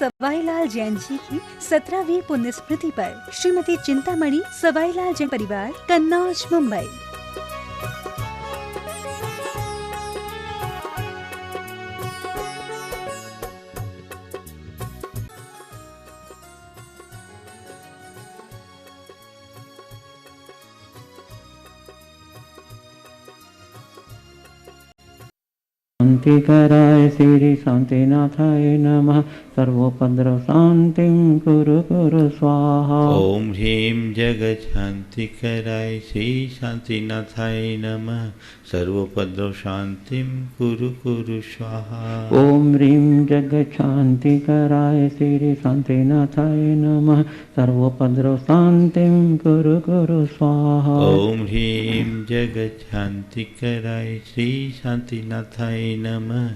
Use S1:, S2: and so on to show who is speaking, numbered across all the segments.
S1: सवाईलाल जैन जी की 17वीं पुण्य स्मृति पर श्रीमती चिंतामणि सवाईलाल जैन परिवार, कन्नौज, मुंबई।
S2: शांति कराय श्री शांतिनाथाय नमः। सर्वोपद्रव शांतिं कुरु कुरु स्वाहा।
S3: ओम ह्रीं जगत शांति कराय श्री शांतिनाथाय नमः। सर्वोपद्रव शांतिं कुरु कुरु स्वाहा।
S2: ओम ह्रीं जगत शांति कराय श्री शांतिनाथाय नमः। सर्वोपद्रव शांतिं कुरु कुरु स्वाहा।
S3: ओम ह्रीं जगत शांति कराय श्री शांतिनाथाय नमः।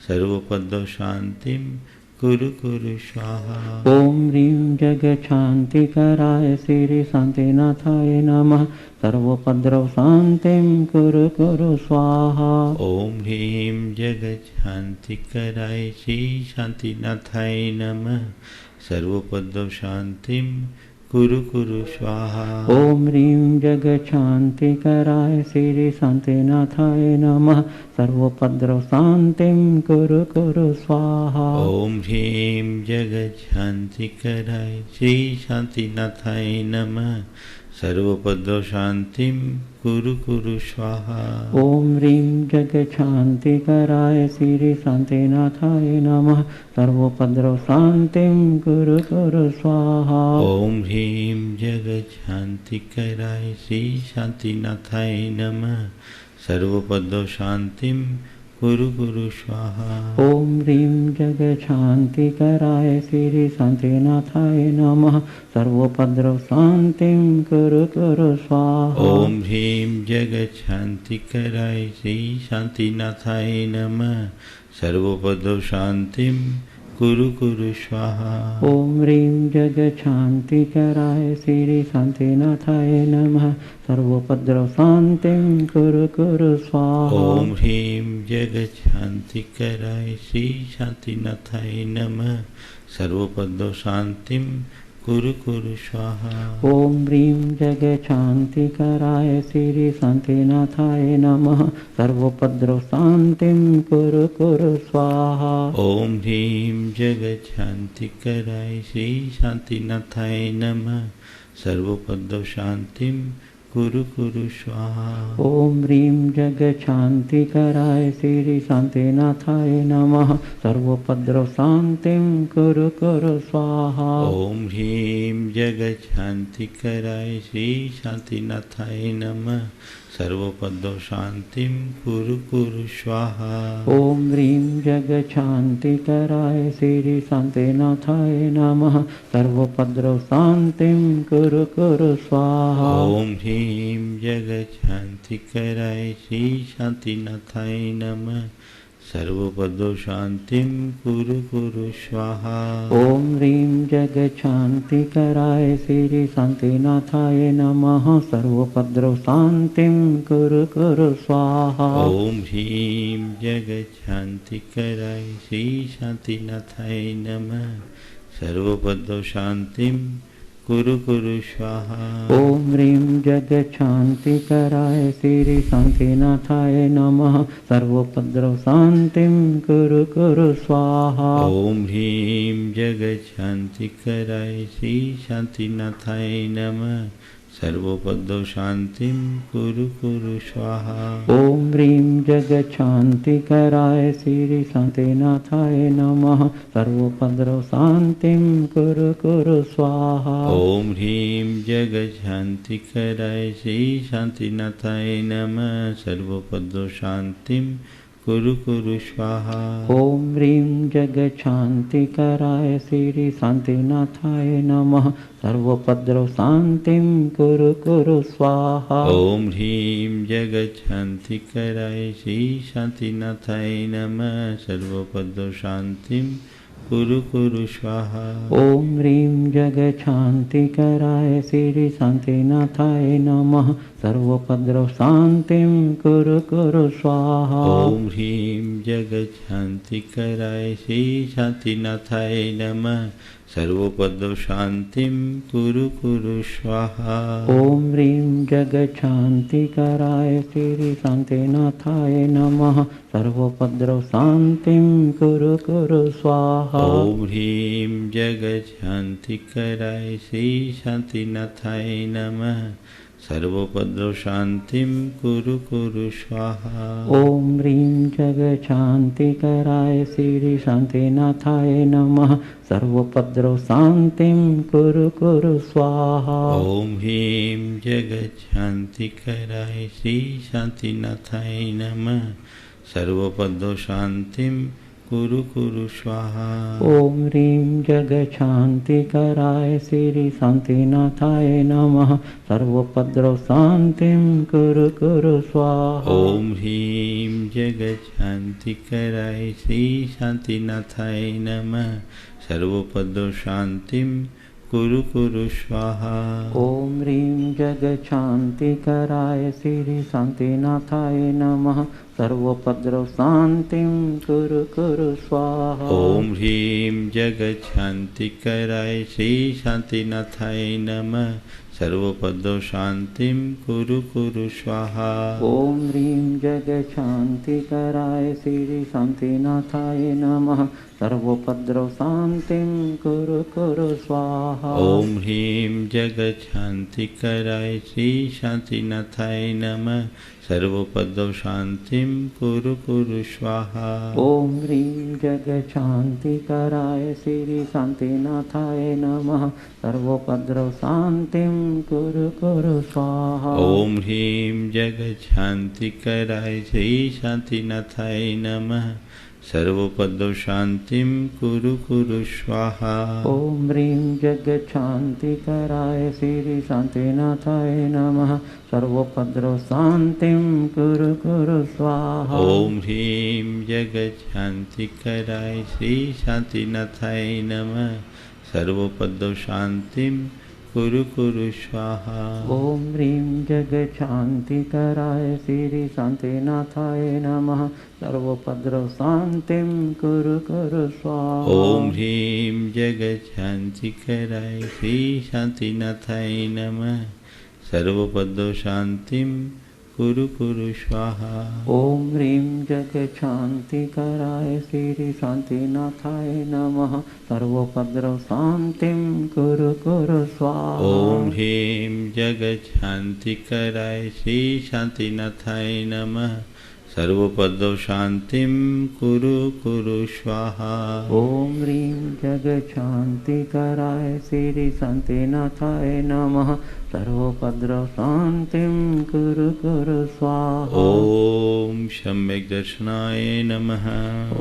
S3: सर्वोपद्रव शांतिं कुरु कुरु स्वाहा।
S2: ओम ह्रीं जगत शांति कराय श्री शांतिनाथाय नमः। सर्वोपद्रव शांतिं कुरु कुरु स्वाहा।
S3: ओम ह्रीं जगत शांति कराय श्री शांतिनाथाय नमः। सर्वोपद्रव शांतिं कुरु कुरु स्वाहा।
S2: ओम ह्रीं जगत शांति कराय श्री शांतिनाथाय नमः। सर्वोपद्रव शांतिं कुरु कुरु स्वाहा।
S3: ओम ह्रीं जगत शांति कराय श्री शांतिनाथाय नमः। सर्वोपद्रव शांतिं कुरु कुरु स्वाहा।
S2: ओम ह्रीं जगत शांति कराय श्री शांतिनाथाय नमः। सर्वोपद्रव शांतिं कुरु कुरु स्वाहा।
S3: ओम ह्रीं जगत शांति कराय श्री शांतिनाथाय नमः। सर्वोपद्रव शांतिं कुरु कुरु स्वाहा।
S2: ओम ह्रीं जगत शांति कराय श्री शांतिनाथाय नमः। सर्वोपद्रव शांतिं कुरु कुरु स्वाहा।
S3: ओम ह्रीं जगत शांति कराय श्री शांतिनाथाय नमः। सर्वोपद्रव शांतिं कुरु कुरु स्वाहा।
S2: ओम ह्रीं जगत शांति कराय श्री शांतिनाथाय नमः। सर्वोपद्रव शांतिं कुरु कुरु स्वाहा।
S3: ओम ह्रीं जगत शांति कराय श्री शांतिनाथाय नमः। सर्वोपद्रव शांतिं कुरु कुरु स्वाहा।
S2: ओम ह्रीं जगत शांति कराय श्री शांतिनाथाय नमः। सर्वोपद्रव शांतिं कुरु कुरु स्वाहा।
S3: ओम ह्रीं जगत शांति कराय श्री शांतिनाथाय नमः। सर्वोपद्रव शांतिं कुरु कुरु स्वाहा।
S2: ओम ह्रीं जगत शांति कराय श्री शांतिनाथाय नमः। सर्वोपद्रव शांतिं कुरु कुरु स्वाहा।
S3: ओम ह्रीं जगत शांति कराय श्री शांतिनाथाय नमः। सर्वोपद्रव शांतिं कुरु कुरु स्वाहा।
S2: ओम ह्रीं जगत शांति कराय श्री शांतिनाथाय नमः। सर्वोपद्रव शांतिं कुरु कुरु स्वाहा।
S3: ओम ह्रीं जगत शांति कराय श्री शांतिनाथाय नमः। सर्वोपद्रव शांतिं कुरु कुरु स्वाहा।
S2: ओम ह्रीं जगत शांति कराय श्री शांतिनाथाय नमः। सर्वोपद्रव शांतिं कुरु कुरु स्वाहा।
S3: ओम ह्रीं जगत शांति कराय श्री शांतिनाथाय नमः। सर्वोपद्रव शांतिं कुरु कुरु स्वाहा।
S2: ओम ह्रीं जगत शांति कराय श्री शांतिनाथाय नमः। सर्वोपद्रव शांतिं कुरु कुरु स्वाहा।
S3: ओम ह्रीं जगत शांति कराय श्री शांतिनाथाय नमः। सर्वोपद्रव शांतिं कुरु कुरु स्वाहा।
S2: ओम ह्रीं जगत शांति कराय श्री शांतिनाथाय नमः। सर्वोपद्रव शांतिं कुरु कुरु स्वाहा।
S3: ओम ह्रीं जगत शांति कराय श्री शांतिनाथाय नमः। सर्वोपद्रव शांतिं कुरु कुरु स्वाहा।
S2: ओम ह्रीं जगत शांति कराय श्री शांतिनाथाय नमः। सर्वोपद्रव शांतिं कुरु कुरु स्वाहा।
S3: ओम ह्रीं जगत शांति कराय श्री शांतिनाथाय नमः। सर्वोपद्रव शांतिं कुरु कुरु स्वाहा।
S2: ओम ह्रीं जगच्छान्तिकराय श्री शान्तिनाथाय नमः। सर्वोपद्रव शान्तिं कुरु कुरु स्वाहा।
S3: ओम ह्रीं जगच्छान्तिकराय श्री शान्तिनाथाय नमः। सर्वोपद्रव शान्तिं कुरु कुरु स्वाहा।
S2: ओम ह्रीं जगच्छान्तिकराय श्री शान्तिनाथाय नमः। सर्वोपद्रव शान्तिं कुरु कुरु स्वाहा।
S3: ओम ह्रीं जगच्छान्तिकराय श्री शान्तिनाथाय नमः। सर्वोपद्रव शान्तिं कुरु कुरु स्वाहा।
S2: ओम ह्रीं जगच्छान्तिकराय श्री शान्तिनाथाय नमः। सर्वोपद्रव शान्तिं कुरु कुरु स्वाहा।
S3: ओम ह्रीं जगच्छान्तिकराय श्री शान्तिनाथाय नमः। सर्वोपद्रव शान्तिं कुरु कुरु स्वाहा।
S2: ओम ह्रीं जगच्छान्तिकराय श्री शान्तिनाथाय नमः। सर्वोपद्रव शान्तिं कुरु कुरु स्वाहा।
S3: ओम ह्रीं जगच्छान्तिकराय श्री शान्तिनाथाय नमः। सर्वोपद्रव शान्तिं कुरु कुरु स्वाहा।
S2: ओम ह्रीं जगच्छान्तिकराय श्री शान्तिनाथाय नमः। सर्वोपद्रव शान्तिं कुरु कुरु स्वाहा।
S3: ओम ह्रीं जगच्छान्तिकराय श्री शान्तिनाथाय नमः। सर्वोपद्रव शान्तिं कुरु कुरु स्वाहा।
S2: ओम ह्रीं जगच्छान्तिकराय श्री शान्तिनाथाय नमः। सर्वोपद्रव शान्तिं कुरु कुरु स्वाहा।
S3: ओम ह्रीं जगच्छान्तिकराय श्री शान्तिनाथाय नमः। सर्वोपद्रव शान्तिं कुरु कुरु स्वाहा।
S2: ओम ह्रीं जगच्छान्तिकराय श्री शान्तिनाथाय नमः। सर्वोपद्रव शान्तिं कुरु कुरु स्वाहा।
S3: ओम ह्रीं जगच्छान्तिकराय श्री शान्तिनाथाय नमः। सर्वोपद्रव शान्तिं कुरु कुरु स्वाहा।
S2: ओम ह्रीं जगच्छान्तिकराय श्री शान्तिनाथाय नमः। सर्वोपद्रव शान्तिं कुरु कुरु स्वाहा।
S3: ओम ह्रीं जगच्छान्तिकराय श्री शान्तिनाथाय नमः। सर्वोपद्रव शान्तिं कुरु कुरु स्वाहा।
S2: ओम ह्रीं जगच्छान्तिकराय श्री शान्तिनाथाय नमः। सर्वोपद्रव शान्तिं कुरु कुरु स्वाहा।
S3: ओम ह्रीं जगच्छान्तिकराय श्री शान्तिनाथाय नमः। सर्वोपद्रव शान्तिं कुरु कुरु स्वाहा।
S2: ओम ह्रीं जगच्छान्तिकराय श्री शान्तिनाथाय नमः। सर्वोपद्रव शान्तिं कुरु कुरु स्वाहा।
S3: ओम ह्रीं जगच्छान्तिकराय श्री शान्तिनाथाय नमः। सर्वोपद्रव शान्तिं कुरु कुरु स्वाहा।
S2: ओम ह्रीं जगच्छान्तिकराय श्री शान्तिनाथाय नमः। सर्वोपद्रव शान्तिं कुरु कुरु स्वाहा।
S3: ओम सम्यक् दर्शनाय नमः।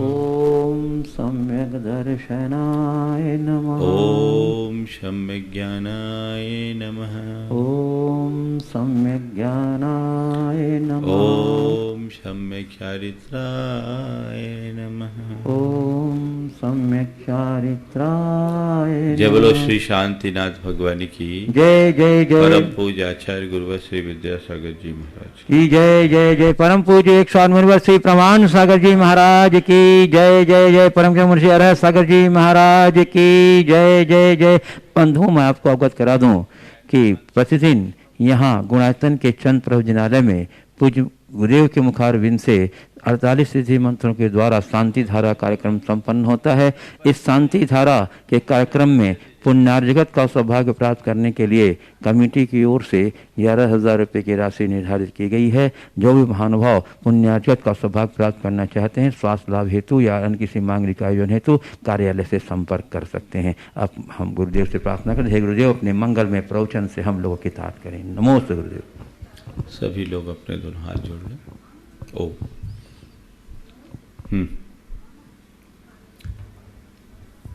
S2: ओम सम्यक् दर्शनाय नमः।
S3: ओम सम्यक् ज्ञानाय नमः।
S2: ओम सम्यक् ज्ञानाय नमः।
S3: ओम सम्यक् चारित्राय नमः।
S2: ओम सम्यक् चारित्राय
S3: जय बोलो श्री शांतिनाथ भगवान की
S2: जय जय जय।
S3: परम पूज्य आचार्य गुरुवर श्री विद्यासागर जी महाराज
S2: की जय जय जय। परम पूज्य 108 मुनिवर श्री प्रमाण सागर जी महाराज की जय जय जय। परम के मुंशी अरहत सागर जी महाराज की जय जय जय। बंधुओं मैं आपको अवगत करा दूं कि प्रतिदिन यहाँ गुणायतन के चंद प्रवचनालय में पूज्य गुरुदेव के मुखारविंद से 48 सिद्धि मंत्रों के द्वारा शांति धारा कार्यक्रम संपन्न होता है। इस शांति धारा के कार्यक्रम में पुण्यार्जगत का सौभाग्य प्राप्त करने के लिए कमेटी की ओर से 11,000 रुपये की राशि निर्धारित की गई है। जो भी महानुभाव पुण्यार्जगत का सौभाग्य प्राप्त करना चाहते हैं स्वास्थ्य लाभ हेतु या अन्य किसी मांगलिक आयोजन हेतु कार्यालय से संपर्क कर सकते हैं। अब हम गुरुदेव से प्रार्थना करें। हे गुरुदेव अपने मंगल में प्रवचन से हम लोगों की तात करें। नमोस्तु गुरुदेव।
S3: सभी लोग अपने दोनों हाथ जोड़ लें। ओ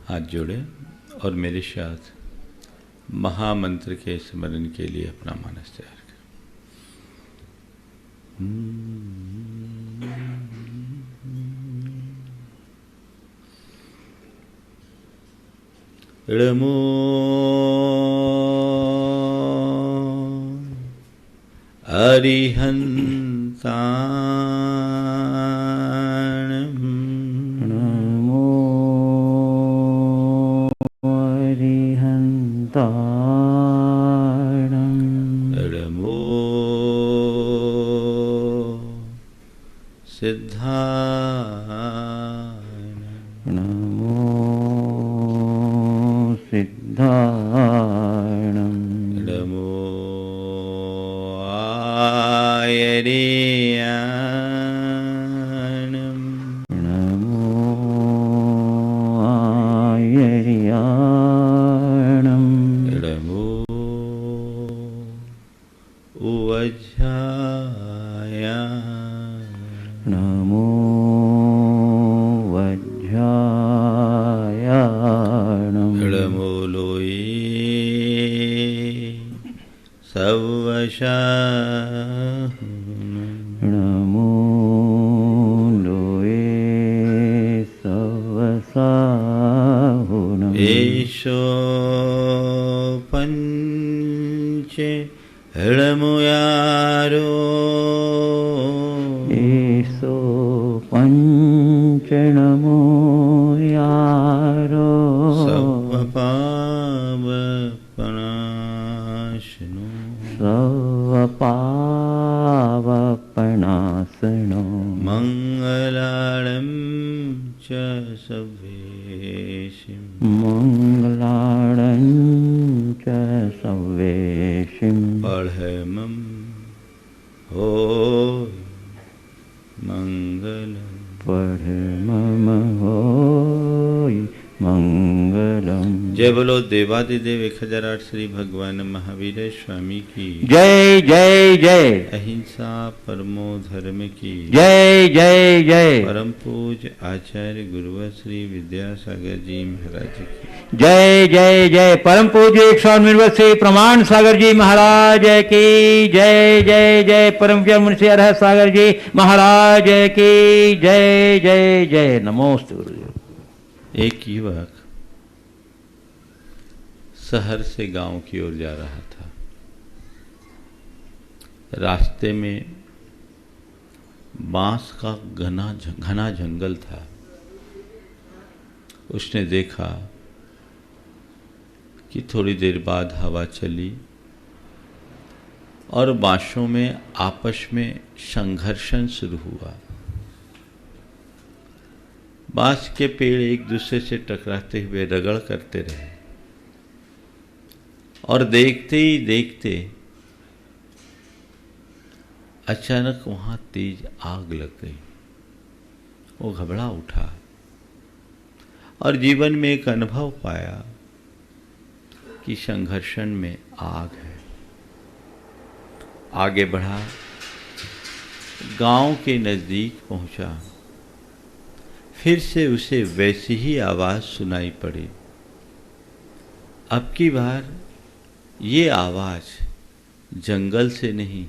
S3: हाथ जोड़े और मेरे साथ महामंत्र के स्मरण के लिए अपना मानस तैयार करें। इडमो अरिहन्ताणम्
S2: नमो अरिहन्ताणम्
S3: इडमो सिद्धाणम्
S2: नमो सिद्धाणम्
S3: इडमो आयर्याणम्
S2: नमो आयर्याणम्
S3: इडमो उवज्झायाणम्
S2: नमो वज्झायाणम्
S3: इडमो लोये सवशाहनम्
S2: नमो लोये सवसाहुनम्
S3: एषो पञ्चे हृमुयारो
S2: एषो पञ्चनमो यारो
S3: सवपावपनाशनो
S2: सवपावपणासनो
S3: मङ्गलाळं च सवेशिम्
S2: मङ्गलाळं च सवेशिं
S3: पढमं हो मङ्गलम्
S2: परमं होय मंगलम।
S3: जय बोलो देवादिदेव 1008 श्री भगवान महावीर स्वामी की
S2: जय जय जय।
S3: अहिंसा परमो धर्म की
S2: जय जय जय।
S3: परम पूज्य आचार्य गुरुवर श्री विद्यासागर जी महाराज की
S2: जय जय जय। परम पूज्य 199 श्री प्रमाण सागर जी महाराज की जय जय जय। परम पूज्य मुंशी अरहत सागर जी महाराज की जय जय जय। नमोस्तु गुरुदेव।
S3: एक युवक शहर से गांव की ओर जा रहा था। रास्ते में बांस का घना जंगल था। उसने देखा कि थोड़ी देर बाद हवा चली और बांसों में आपस में संघर्षण शुरू हुआ। बांस के पेड़ एक दूसरे से टकराते हुए रगड़ करते रहे और देखते ही देखते अचानक वहां तेज आग लग गई। वो घबरा उठा और जीवन में एक अनुभव पाया कि संघर्षण में आग है। आगे बढ़ा, गांव के नजदीक पहुंचा। फिर से उसे वैसी ही आवाज सुनाई पड़ी। अब की बार ये आवाज जंगल से नहीं,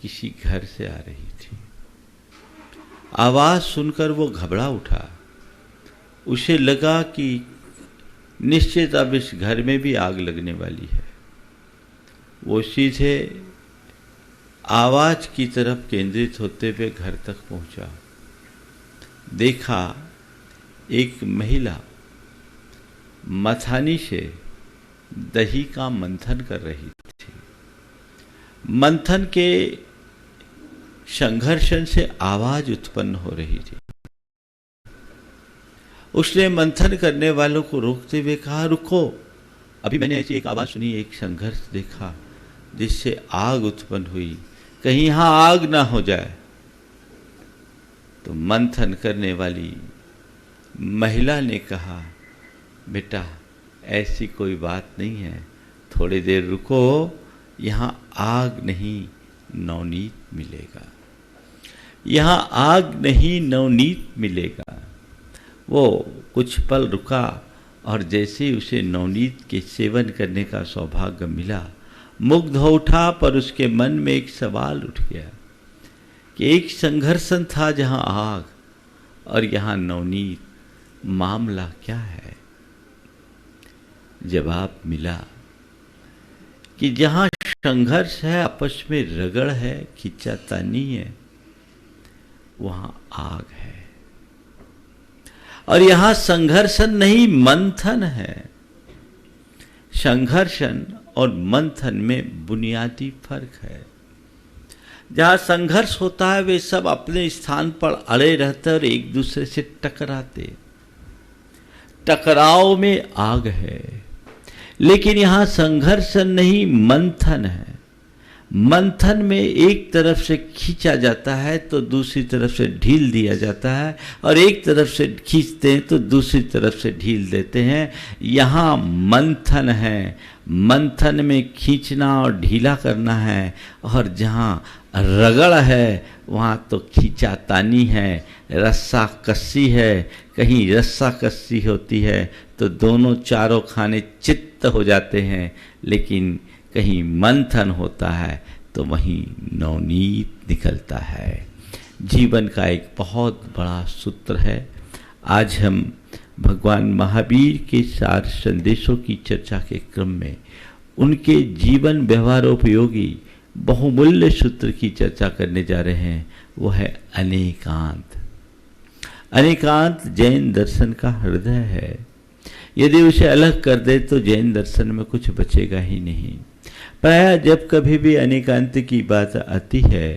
S3: किसी घर से आ रही थी। आवाज सुनकर वो घबरा उठा। उसे लगा कि निश्चित अब इस घर में भी आग लगने वाली है। वो सीधे आवाज की तरफ केंद्रित होते हुए घर तक पहुंचा। देखा एक महिला मथानी से दही का मंथन कर रही थी। मंथन के संघर्षण से आवाज उत्पन्न हो रही थी। उसने मंथन करने वालों को रोकते हुए कहा, रुको, अभी मैंने ऐसी एक आवाज सुनी, एक संघर्ष देखा जिससे आग उत्पन्न हुई, कहीं यहां आग ना हो जाए। तो मंथन करने वाली महिला ने कहा, बेटा ऐसी कोई बात नहीं है, थोड़ी देर रुको, यहाँ आग नहीं नवनीत मिलेगा, यहाँ आग नहीं नवनीत मिलेगा। वो कुछ पल रुका और जैसे ही उसे नवनीत के सेवन करने का सौभाग्य मिला, मुग्ध हो उठा। पर उसके मन में एक सवाल उठ गया कि एक संघर्षण था जहाँ आग और यहाँ नवनीत, मामला क्या है? जवाब मिला कि जहां संघर्ष है, आपस में रगड़ है, खींचातानी है, वहां आग है। और यहां संघर्षण नहीं, मंथन है। संघर्षण और मंथन में बुनियादी फर्क है। जहां संघर्ष होता है वे सब अपने स्थान पर अड़े रहते और एक दूसरे से टकराते, टकराव में आग है। लेकिन यहां संघर्षण नहीं, मंथन है। मंथन में एक तरफ से खींचा जाता है तो दूसरी तरफ से ढील दिया जाता है, और एक तरफ से खींचते हैं तो दूसरी तरफ से ढील देते हैं। यहाँ मंथन है, मंथन में खींचना और ढीला करना है। और जहाँ रगड़ है वहाँ तो खींचातानी है, रस्सा कस्सी है। कहीं रस्सा कस्सी होती है तो दोनों चारों खाने चित्त हो जाते हैं, लेकिन कहीं मंथन होता है तो वहीं नवनीत निकलता है। जीवन का एक बहुत बड़ा सूत्र है। आज हम भगवान महावीर के 4 संदेशों की चर्चा के क्रम में उनके जीवन व्यवहारोपयोगी बहुमूल्य सूत्र की चर्चा करने जा रहे हैं। वो है अनेकांत। अनेकांत जैन दर्शन का हृदय है। यदि उसे अलग कर दे तो जैन दर्शन में कुछ बचेगा ही नहीं। प्रायः जब कभी भी अनेकांत की बात आती है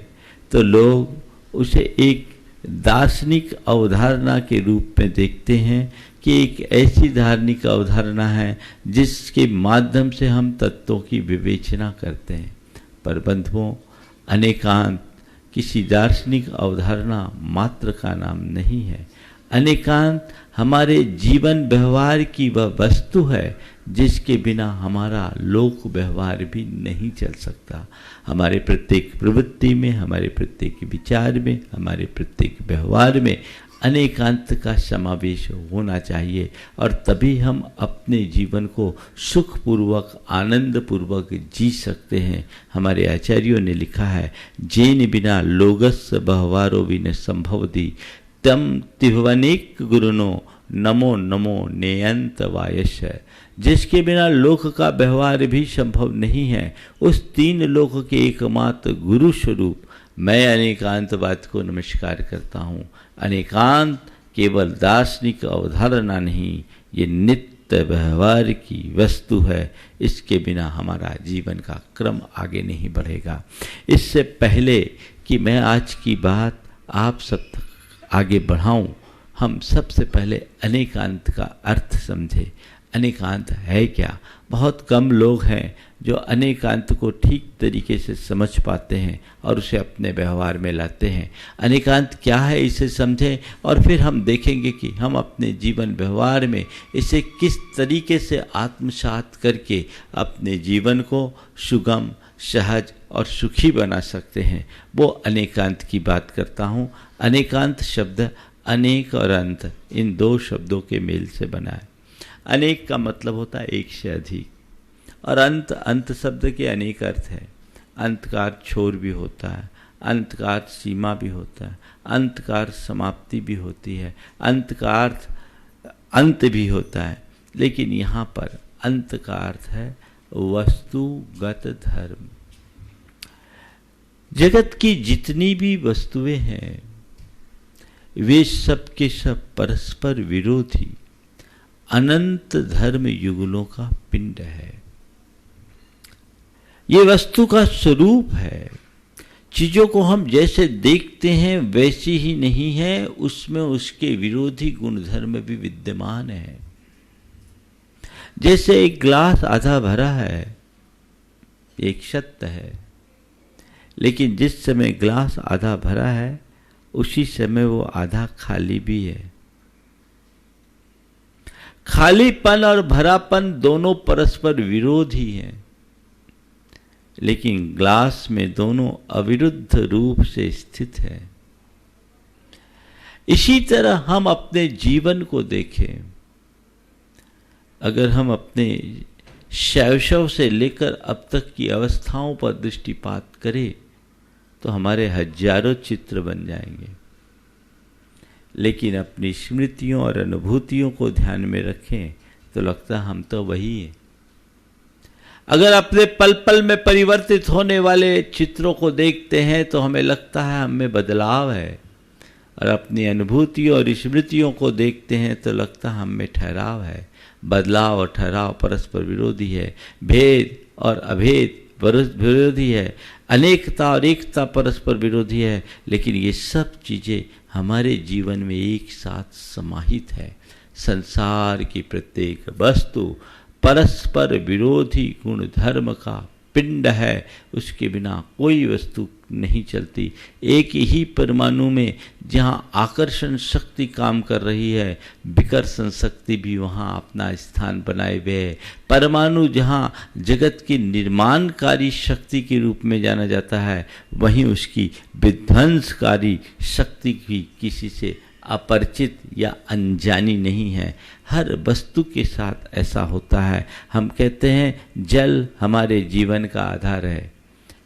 S3: तो लोग उसे एक दार्शनिक अवधारणा के रूप में देखते हैं कि एक ऐसी धार्मिक अवधारणा है जिसके माध्यम से हम तत्वों की विवेचना करते हैं। पर बंधुओं, अनेकांत किसी दार्शनिक अवधारणा मात्र का नाम नहीं है। अनेकांत हमारे जीवन व्यवहार की वह वस्तु है जिसके बिना हमारा लोक व्यवहार भी नहीं चल सकता। हमारे प्रत्येक प्रवृत्ति में, हमारे प्रत्येक विचार में, हमारे प्रत्येक व्यवहार में अनेकांत का समावेश होना चाहिए, और तभी हम अपने जीवन को सुखपूर्वक, आनंदपूर्वक जी सकते हैं। हमारे आचार्यों ने लिखा है, जेन बिना लोगस बहवारो विन संभवती तम तिभवनेक गुरुनो नमो नमो नेयंत वायश। जिसके बिना लोक का व्यवहार भी संभव नहीं है, उस 3 लोक के एकमात्र गुरु स्वरूप मैं अनेकांतवाद को नमस्कार करता हूँ। अनेकांत केवल दार्शनिक अवधारणा नहीं, ये नित्य व्यवहार की वस्तु है। इसके बिना हमारा जीवन का क्रम आगे नहीं बढ़ेगा। इससे पहले कि मैं आज की बात आप सब तक आगे बढ़ाऊं, हम सबसे पहले अनेकांत का अर्थ समझें। अनेकांत है क्या? बहुत कम लोग हैं जो अनेकांत को ठीक तरीके से समझ पाते हैं और उसे अपने व्यवहार में लाते हैं। अनेकांत क्या है इसे समझें, और फिर हम देखेंगे कि हम अपने जीवन व्यवहार में इसे किस तरीके से आत्मसात करके अपने जीवन को सुगम, सहज और सुखी बना सकते हैं। वो अनेकांत की बात करता हूँ। अनेकांत शब्द अनेक और अंत, इन 2 शब्दों के मेल से बना है। अनेक का मतलब होता है एक से अधिक, और अंत, अंत शब्द के अनेक अर्थ है। अंत का अर्थ छोर भी होता है, अंत का अर्थ सीमा भी होता है, अंत का अर्थ समाप्ति भी होती है, अंत का अर्थ अंत भी होता है। लेकिन यहाँ पर अंत का अर्थ है वस्तुगत धर्म। जगत की जितनी भी वस्तुएं हैं वे सब के सब परस्पर विरोधी अनंत धर्म युगलों का पिंड है। ये वस्तु का स्वरूप है। चीजों को हम जैसे देखते हैं वैसी ही नहीं है, उसमें उसके विरोधी गुणधर्म भी विद्यमान है। जैसे एक ग्लास आधा भरा है, एक सत्य है, लेकिन जिस समय ग्लास आधा भरा है उसी समय वो आधा खाली भी है। खालीपन और भरापन दोनों परस्पर विरोधी हैं, लेकिन ग्लास में दोनों अविरुद्ध रूप से स्थित है। इसी तरह हम अपने जीवन को देखें। अगर हम अपने शैशव से लेकर अब तक की अवस्थाओं पर दृष्टिपात करें तो हमारे हजारों चित्र बन जाएंगे, लेकिन अपनी स्मृतियों और अनुभूतियों को ध्यान में रखें तो लगता हम तो वही हैं। अगर अपने पल पल में परिवर्तित होने वाले चित्रों को देखते हैं तो हमें लगता है हम में बदलाव है, और अपनी अनुभूतियों और स्मृतियों को देखते हैं तो लगता है हम में ठहराव है। बदलाव और ठहराव परस्पर विरोधी है, भेद और अभेद विरोधी है, अनेकता और एकता परस्पर विरोधी है, लेकिन ये सब चीज़ें हमारे जीवन में एक साथ समाहित है। संसार की प्रत्येक वस्तु परस्पर विरोधी गुण धर्म का पिंड है, उसके बिना कोई वस्तु नहीं चलती। एक ही परमाणु में जहाँ आकर्षण शक्ति काम कर रही है, विकर्षण शक्ति भी वहाँ अपना स्थान बनाए हुए है। परमाणु जहाँ जगत की निर्माणकारी शक्ति के रूप में जाना जाता है, वहीं उसकी विध्वंसकारी शक्ति भी किसी से अपरिचित या अनजानी नहीं है। हर वस्तु के साथ ऐसा होता है। हम कहते हैं जल हमारे जीवन का आधार है,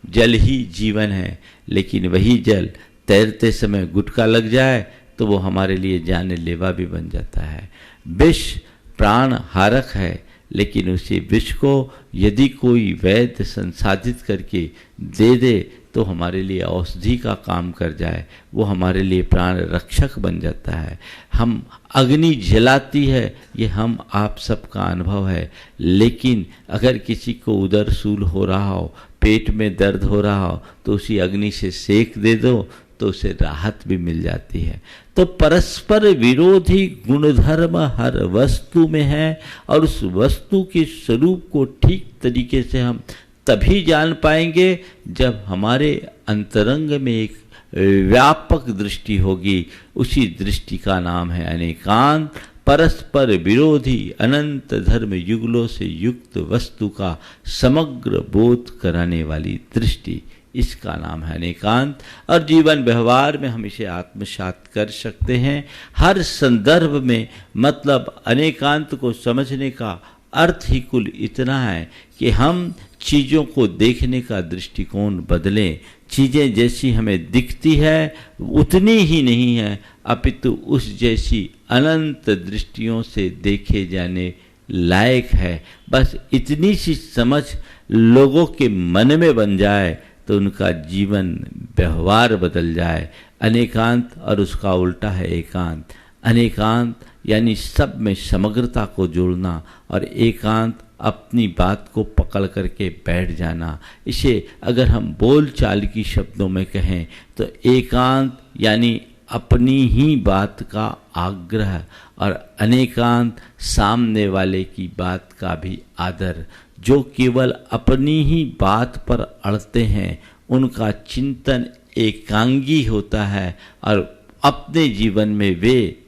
S3: जल ही जीवन है, लेकिन वही जल तैरते समय गुटका लग जाए तो वो हमारे लिए जानलेवा भी बन जाता है। विष प्राण हारक है, लेकिन उसी विष को यदि कोई वैद्य संसाधित करके दे दे तो हमारे लिए औषधि का काम कर जाए, वो हमारे लिए प्राण रक्षक बन जाता है। हम अग्नि जलाती है, ये हम आप सबका अनुभव है, लेकिन अगर किसी को उदरसूल हो रहा हो, पेट में दर्द हो रहा हो, तो उसी अग्नि से सेक दे दो तो उसे राहत भी मिल जाती है। तो परस्पर विरोधी गुणधर्म हर वस्तु में है, और उस वस्तु के स्वरूप को ठीक तरीके से हम तभी जान पाएंगे जब हमारे अंतरंग में एक व्यापक दृष्टि होगी। उसी दृष्टि का नाम है अनेकांत। परस्पर विरोधी अनंत धर्म युगलों से युक्त वस्तु का समग्र बोध कराने वाली दृष्टि, इसका नाम है अनेकांत। और जीवन व्यवहार में हम इसे आत्मसात कर सकते हैं हर संदर्भ में। मतलब अनेकांत को समझने का अर्थ ही कुल इतना है कि हम चीज़ों को देखने का दृष्टिकोण बदलें। चीज़ें जैसी हमें दिखती है उतनी ही नहीं है, अपितु उस जैसी अनंत दृष्टियों से देखे जाने लायक है। बस इतनी सी समझ लोगों के मन में बन जाए तो उनका जीवन व्यवहार बदल जाए। अनेकांत और उसका उल्टा है एकांत। अनेकांत यानी सब में समग्रता को जोड़ना, और एकांत अपनी बात को पकड़ करके बैठ जाना। इसे अगर हम बोल चाल की शब्दों में कहें तो एकांत यानी अपनी ही बात का आग्रह, और अनेकांत सामने वाले की बात का भी आदर। जो केवल अपनी ही बात पर अड़ते हैं उनका चिंतन एकांगी होता है, और अपने जीवन में वे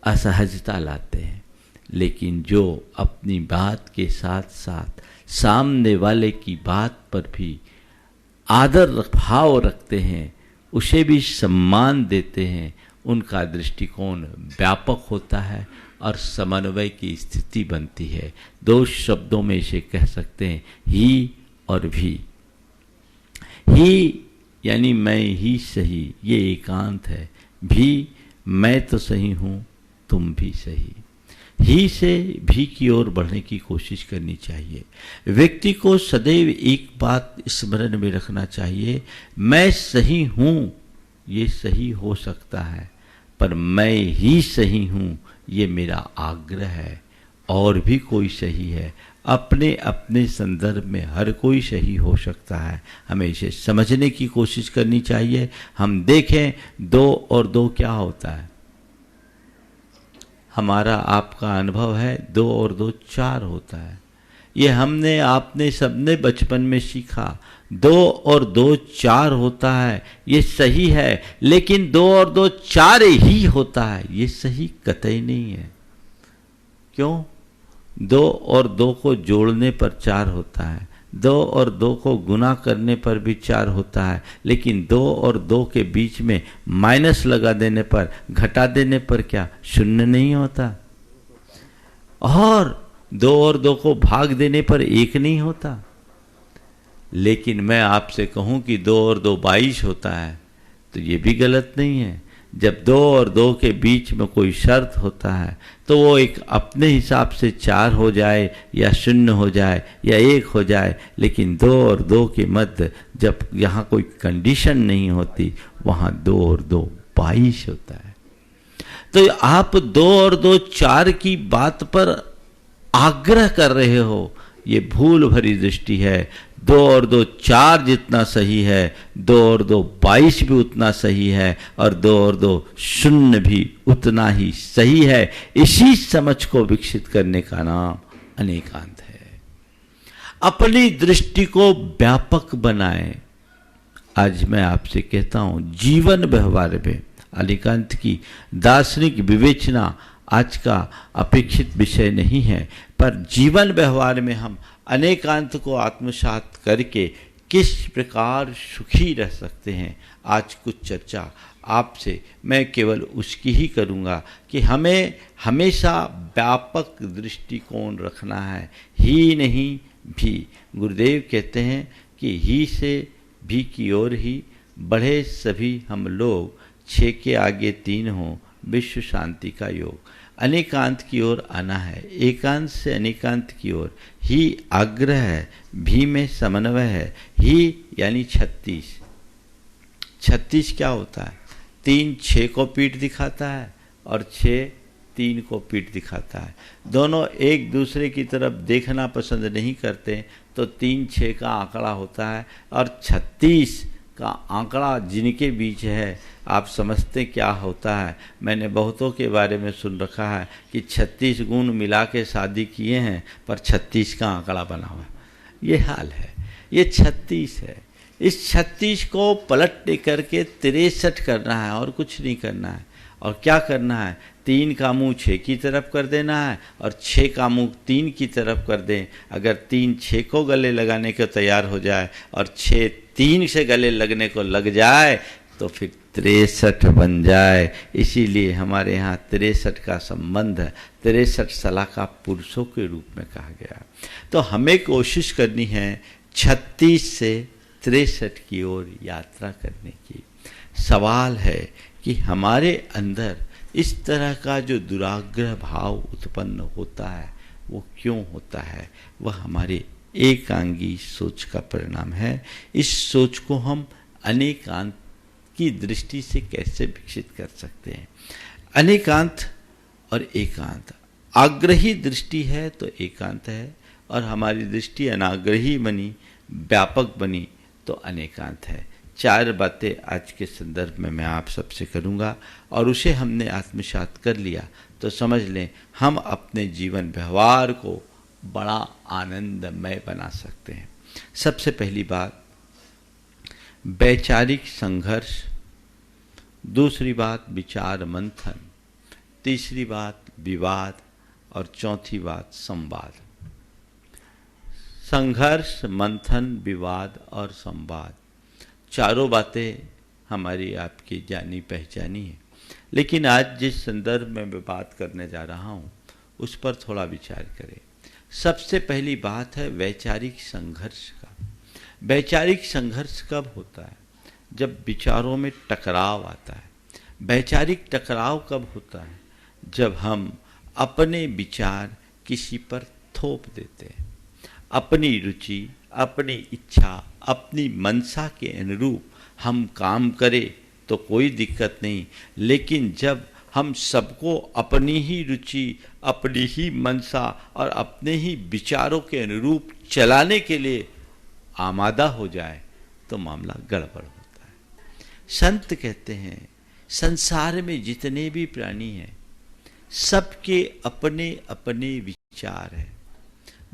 S3: असहजता लाते हैं। लेकिन जो अपनी बात के साथ साथ सामने वाले की बात पर भी आदर भाव रखते हैं, उसे भी सम्मान देते हैं, उनका दृष्टिकोण व्यापक होता है और समन्वय की स्थिति बनती है। दो शब्दों में इसे कह सकते हैं ही और भी। ही यानी मैं ही सही, ये एकांत है। भी मैं तो सही हूँ, तुम भी सही। ही से भी की ओर बढ़ने की कोशिश करनी चाहिए। व्यक्ति को सदैव एक बात स्मरण में रखना चाहिए, मैं सही हूँ ये सही हो सकता है, पर मैं ही सही हूँ ये मेरा आग्रह है। और भी कोई सही है, अपने अपने संदर्भ में हर कोई सही हो सकता है। हमें इसे समझने की कोशिश करनी चाहिए। हम देखें 2 और 2 क्या होता है। हमारा आपका अनुभव है 2 और 2 4 होता है। ये हमने आपने सबने बचपन में सीखा। 2 और 2 4 होता है, ये सही है, लेकिन 2 और 2 4 ही होता है, ये सही कतई नहीं है। क्यों? 2 और 2 को जोड़ने पर 4 होता है, 2 और 2 को गुना करने पर भी 4 होता है, लेकिन 2 और 2 के बीच में माइनस लगा देने पर, घटा देने पर क्या 0 नहीं होता? और 2 और 2 को भाग देने पर 1 नहीं होता। लेकिन मैं आपसे कहूं कि 2 और 2 22 होता है, तो ये भी गलत नहीं है। जब 2 और 2 के बीच में कोई शर्त होता है तो वो एक अपने हिसाब से 4 हो जाए या 0 हो जाए या 1 हो जाए, लेकिन 2 और 2 के मध्य जब यहाँ कोई कंडीशन नहीं होती, वहाँ 2 और 2 22 होता है। तो आप 2 और 2 4 की बात पर आग्रह कर रहे हो, ये भूल भरी दृष्टि है। 2 और 2 4 जितना सही है, 2 और 2 22 भी उतना सही है, और 2 और 2 0 भी उतना ही सही है। इसी समझ को विकसित करने का नाम अनेकांत है। अपनी दृष्टि को व्यापक बनाएं। आज मैं आपसे कहता हूं, जीवन व्यवहार में अनेकांत की दार्शनिक विवेचना आज का अपेक्षित विषय नहीं है, पर जीवन व्यवहार में हम अनेकांत को आत्मसात करके किस प्रकार सुखी रह सकते हैं, आज कुछ चर्चा आपसे मैं केवल उसकी ही करूँगा कि हमें हमेशा व्यापक दृष्टिकोण रखना है, ही नहीं भी। गुरुदेव कहते हैं कि ही से भी की ओर ही बढ़े सभी हम लोग, 6 के आगे 3 हो विश्व शांति का योग। अनेकांत की ओर आना है, एकांत से अनेकांत की ओर। ही आग्रह है, भी में समन्वय है। ही यानी 36। 36 क्या होता है? 3 6 को पीठ दिखाता है और 6 3 को पीठ दिखाता है। दोनों एक दूसरे की तरफ देखना पसंद नहीं करते, तो 3 6 का आंकड़ा होता है, और 36 का आंकड़ा जिनके बीच है, आप समझते क्या होता है। मैंने बहुतों के बारे में सुन रखा है कि 36 गुण मिला के शादी किए हैं, पर 36 का आंकड़ा बना हुआ। ये हाल है, ये 36 है। इस 36 को पलट करके 63 करना है, और कुछ नहीं करना है। और क्या करना है? 3 का मुंह 6 की तरफ कर देना है, और 6 का मुंह 3 की तरफ कर दें। अगर 3 6 को गले लगाने को तैयार हो जाए और 6 3 से गले लगने को लग जाए, तो फिर 63 बन जाए। इसीलिए हमारे यहाँ 63 का संबंध है, 63 सलाखा पुरुषों के रूप में कहा गया। तो हमें कोशिश करनी है 36 से 63 की ओर यात्रा करने की। सवाल है कि हमारे अंदर इस तरह का जो दुराग्रह भाव उत्पन्न होता है, वो क्यों होता है? वह हमारे एकांगी सोच का परिणाम है। इस सोच को हम अनेकांत की दृष्टि से कैसे विकसित कर सकते हैं? अनेकांत और एकांत, आग्रही दृष्टि है तो एकांत है, और हमारी दृष्टि अनाग्रही बनी, व्यापक बनी, तो अनेकांत है। 4 बातें आज के संदर्भ में मैं आप सबसे करूँगा, और उसे हमने आत्मसात कर लिया तो समझ लें हम अपने जीवन व्यवहार को बड़ा आनंदमय बना सकते हैं। सबसे पहली बात, वैचारिक संघर्ष। दूसरी बात, विचार मंथन। तीसरी बात, विवाद। और चौथी बात, संवाद। संघर्ष, मंथन, विवाद और संवाद, चारों बातें हमारी आपकी जानी पहचानी है। लेकिन आज जिस संदर्भ में मैं बात करने जा रहा हूँ, उस पर थोड़ा विचार करें। सबसे पहली बात है वैचारिक संघर्ष का। वैचारिक संघर्ष कब होता है? जब विचारों में टकराव आता है। वैचारिक टकराव कब होता है? जब हम अपने विचार किसी पर थोप देते हैं। अपनी रुचि, अपनी इच्छा, अपनी मनसा के अनुरूप हम काम करें तो कोई दिक्कत नहीं, लेकिन जब हम सबको अपनी ही रुचि, अपनी ही मनसा और अपने ही विचारों के अनुरूप चलाने के लिए आमादा हो जाए, तो मामला गड़बड़ होता है। संत कहते हैं संसार में जितने भी प्राणी हैं, सबके अपने अपने विचार हैं।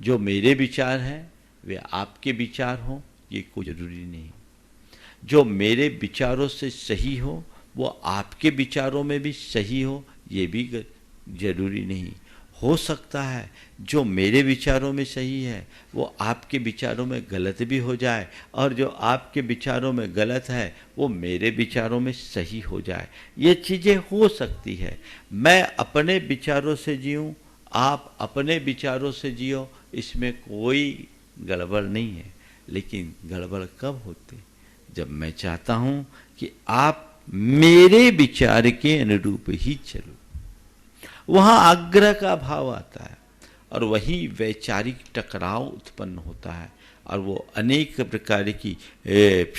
S3: जो मेरे विचार हैं वे आपके विचार हों, ये कोई जरूरी नहीं। जो मेरे विचारों से सही हो वो आपके विचारों में भी सही हो, ये भी जरूरी नहीं। हो सकता है जो मेरे विचारों में सही है वो आपके विचारों में गलत भी हो जाए, और जो आपके विचारों में गलत है वो मेरे विचारों में सही हो जाए। ये चीज़ें हो सकती है। मैं अपने विचारों से जीऊँ, आप अपने विचारों से जियो, इसमें कोई गड़बड़ नहीं है। लेकिन गड़बड़ कब होती? जब मैं चाहता हूँ कि आप मेरे विचार के अनुरूप ही चलो। वहां आग्रह का भाव आता है और वही वैचारिक टकराव उत्पन्न होता है और वो अनेक प्रकार की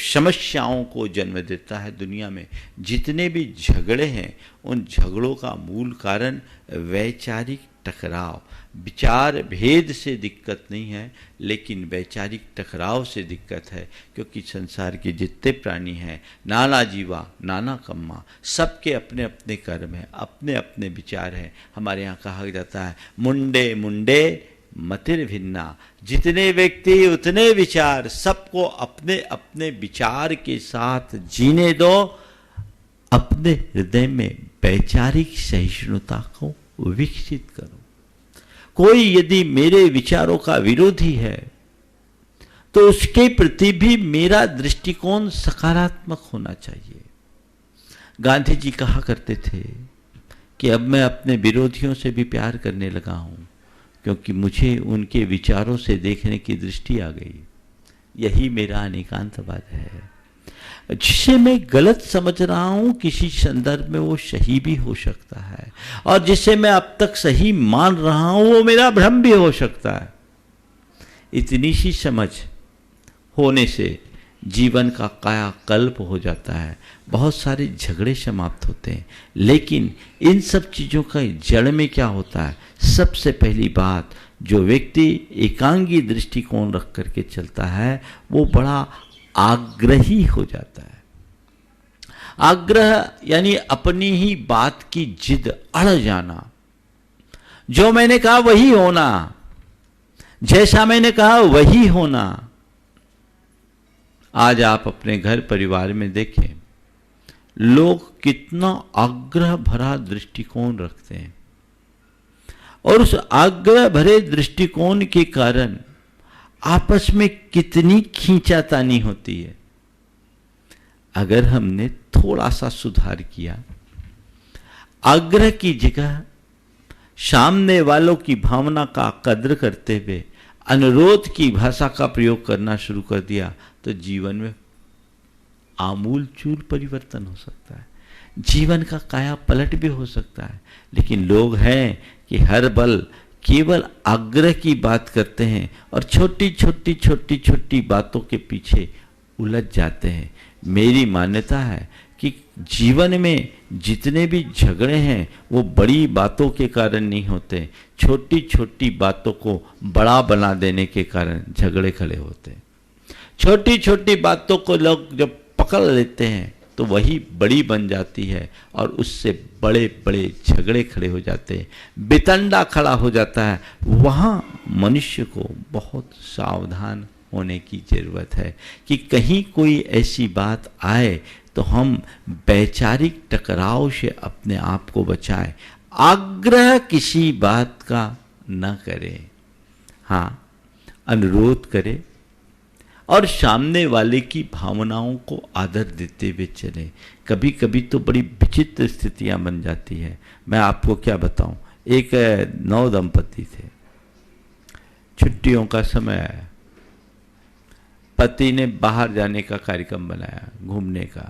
S3: समस्याओं को जन्म देता है। दुनिया में जितने भी झगड़े हैं उन झगड़ों का मूल कारण वैचारिक टकराव, विचार भेद से दिक्कत नहीं है लेकिन वैचारिक टकराव से दिक्कत है। क्योंकि संसार के जितने प्राणी हैं, नाना जीवा नाना कम्मा, सबके अपने अपने कर्म हैं, अपने अपने विचार हैं। हमारे यहाँ कहा जाता है मुंडे मुंडे मतिर भिन्ना, जितने व्यक्ति उतने विचार, सबको अपने अपने विचार के साथ जीने दो। अपने हृदय में वैचारिक सहिष्णुता को विकसित करो। कोई यदि मेरे विचारों का विरोधी है तो उसके प्रति भी मेरा दृष्टिकोण सकारात्मक होना चाहिए। गांधी जी कहा करते थे कि अब मैं अपने विरोधियों से भी प्यार करने लगा हूं क्योंकि मुझे उनके विचारों से देखने की दृष्टि आ गई। यही मेरा अनेकांतवाद है। जिसे मैं गलत समझ रहा हूं किसी संदर्भ में वो सही भी हो सकता है और जिसे मैं अब तक सही मान रहा हूं वो मेरा भ्रम भी हो सकता है। इतनी सी समझ होने से जीवन का कायाकल्प हो जाता है, बहुत सारे झगड़े समाप्त होते हैं। लेकिन इन सब चीज़ों का जड़ में क्या होता है? सबसे पहली बात, जो व्यक्ति एकांगी दृष्टिकोण रख करके चलता है वो बड़ा आग्रही हो जाता है। आग्रह यानी अपनी ही बात की जिद, अड़ जाना। जो मैंने कहा वही होना, जैसा मैंने कहा वही होना। आज आप अपने घर परिवार में देखें, लोग कितना आग्रह भरा दृष्टिकोण रखते हैं और उस आग्रह भरे दृष्टिकोण के कारण आपस में कितनी खींचातानी होती है। अगर हमने थोड़ा सा सुधार किया, आग्रह की जगह सामने वालों की भावना का कद्र करते हुए अनुरोध की भाषा का प्रयोग करना शुरू कर दिया तो जीवन में आमूल चूल परिवर्तन हो सकता है, जीवन का काया पलट भी हो सकता है। लेकिन लोग हैं कि हर बल केवल आग्रह की बात करते हैं और छोटी छोटी छोटी छोटी बातों के पीछे उलझ जाते हैं। मेरी मान्यता है कि जीवन में जितने भी झगड़े हैं वो बड़ी बातों के कारण नहीं होते, छोटी छोटी बातों को बड़ा बना देने के कारण झगड़े खड़े होते हैं। छोटी छोटी बातों को लोग जब पकड़ लेते हैं तो वही बड़ी बन जाती है और उससे बड़े बड़े झगड़े खड़े हो जाते हैं, बितंडा खड़ा हो जाता है। वहाँ मनुष्य को बहुत सावधान होने की जरूरत है कि कहीं कोई ऐसी बात आए तो हम वैचारिक टकराव से अपने आप को बचाएं, आग्रह किसी बात का न करें। हाँ, अनुरोध करें और सामने वाले की भावनाओं को आदर देते हुए चलें। कभी कभी तो बड़ी विचित्र स्थितियां बन जाती है। मैं आपको क्या बताऊं, एक नव दंपति थे, छुट्टियों का समय आया, पति ने बाहर जाने का कार्यक्रम बनाया, घूमने का।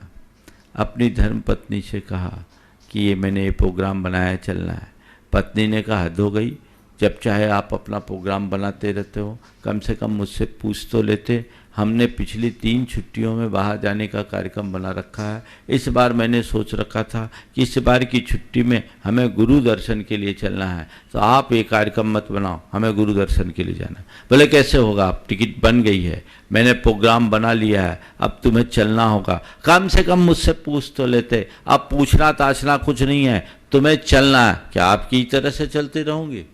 S3: अपनी धर्मपत्नी से कहा कि ये मैंने ये प्रोग्राम बनाया, चलना है। पत्नी ने कहा हद हो गई, जब चाहे आप अपना प्रोग्राम बनाते रहते हो, कम से कम मुझसे पूछ तो लेते। हमने पिछली 3 छुट्टियों में बाहर जाने का कार्यक्रम बना रखा है। इस बार मैंने सोच रखा था कि इस बार की छुट्टी में हमें गुरु दर्शन के लिए चलना है, तो आप ये कार्यक्रम मत बनाओ, हमें गुरु दर्शन के लिए जाना है। बोले कैसे होगा, आप टिकट बन गई है, मैंने प्रोग्राम बना लिया है, अब तुम्हें चलना होगा। कम से कम मुझसे पूछ तो लेते। अब पूछना ताछना कुछ नहीं है, तुम्हें चलना है। क्या आपकी तरह से चलते रहूँगी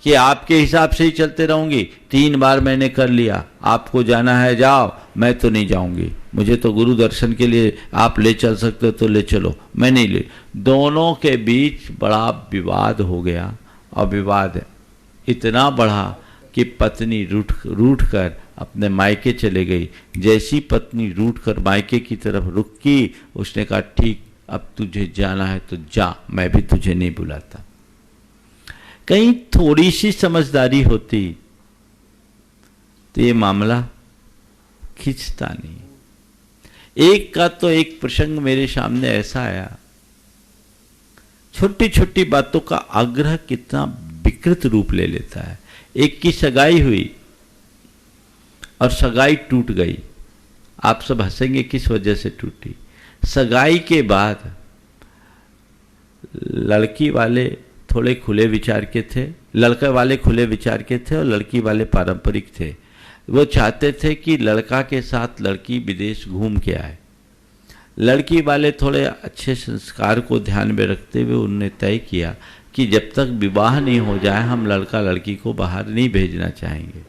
S3: कि आपके हिसाब से ही चलते रहूंगी? 3 बार मैंने कर लिया, आपको जाना है जाओ, मैं तो नहीं जाऊंगी। मुझे तो गुरु दर्शन के लिए आप ले चल सकते हो तो ले चलो, मैं नहीं ले। दोनों के बीच बड़ा विवाद हो गया और विवाद इतना बढ़ा कि पत्नी रूठ कर अपने मायके चले गई। जैसी पत्नी रूठ कर मायके की तरफ रुकी, उसने कहा ठीक, अब तुझे जाना है तो जा, मैं भी तुझे नहीं बुलाता। कहीं थोड़ी सी समझदारी होती तो ये मामला खिंचता नहीं। एक का तो एक प्रसंग मेरे सामने ऐसा आया, छोटी छोटी बातों का आग्रह कितना विकृत रूप ले लेता है। एक की सगाई हुई और सगाई टूट गई। आप सब हंसेंगे किस वजह से टूटी। सगाई के बाद लड़की वाले थोड़े खुले विचार के थे, लड़का वाले खुले विचार के थे और लड़की वाले पारंपरिक थे। वो चाहते थे कि लड़का के साथ लड़की विदेश घूम के आए। लड़की वाले थोड़े अच्छे संस्कार को ध्यान में रखते हुए उन्होंने तय किया कि जब तक विवाह नहीं हो जाए हम लड़का लड़की को बाहर नहीं भेजना चाहेंगे।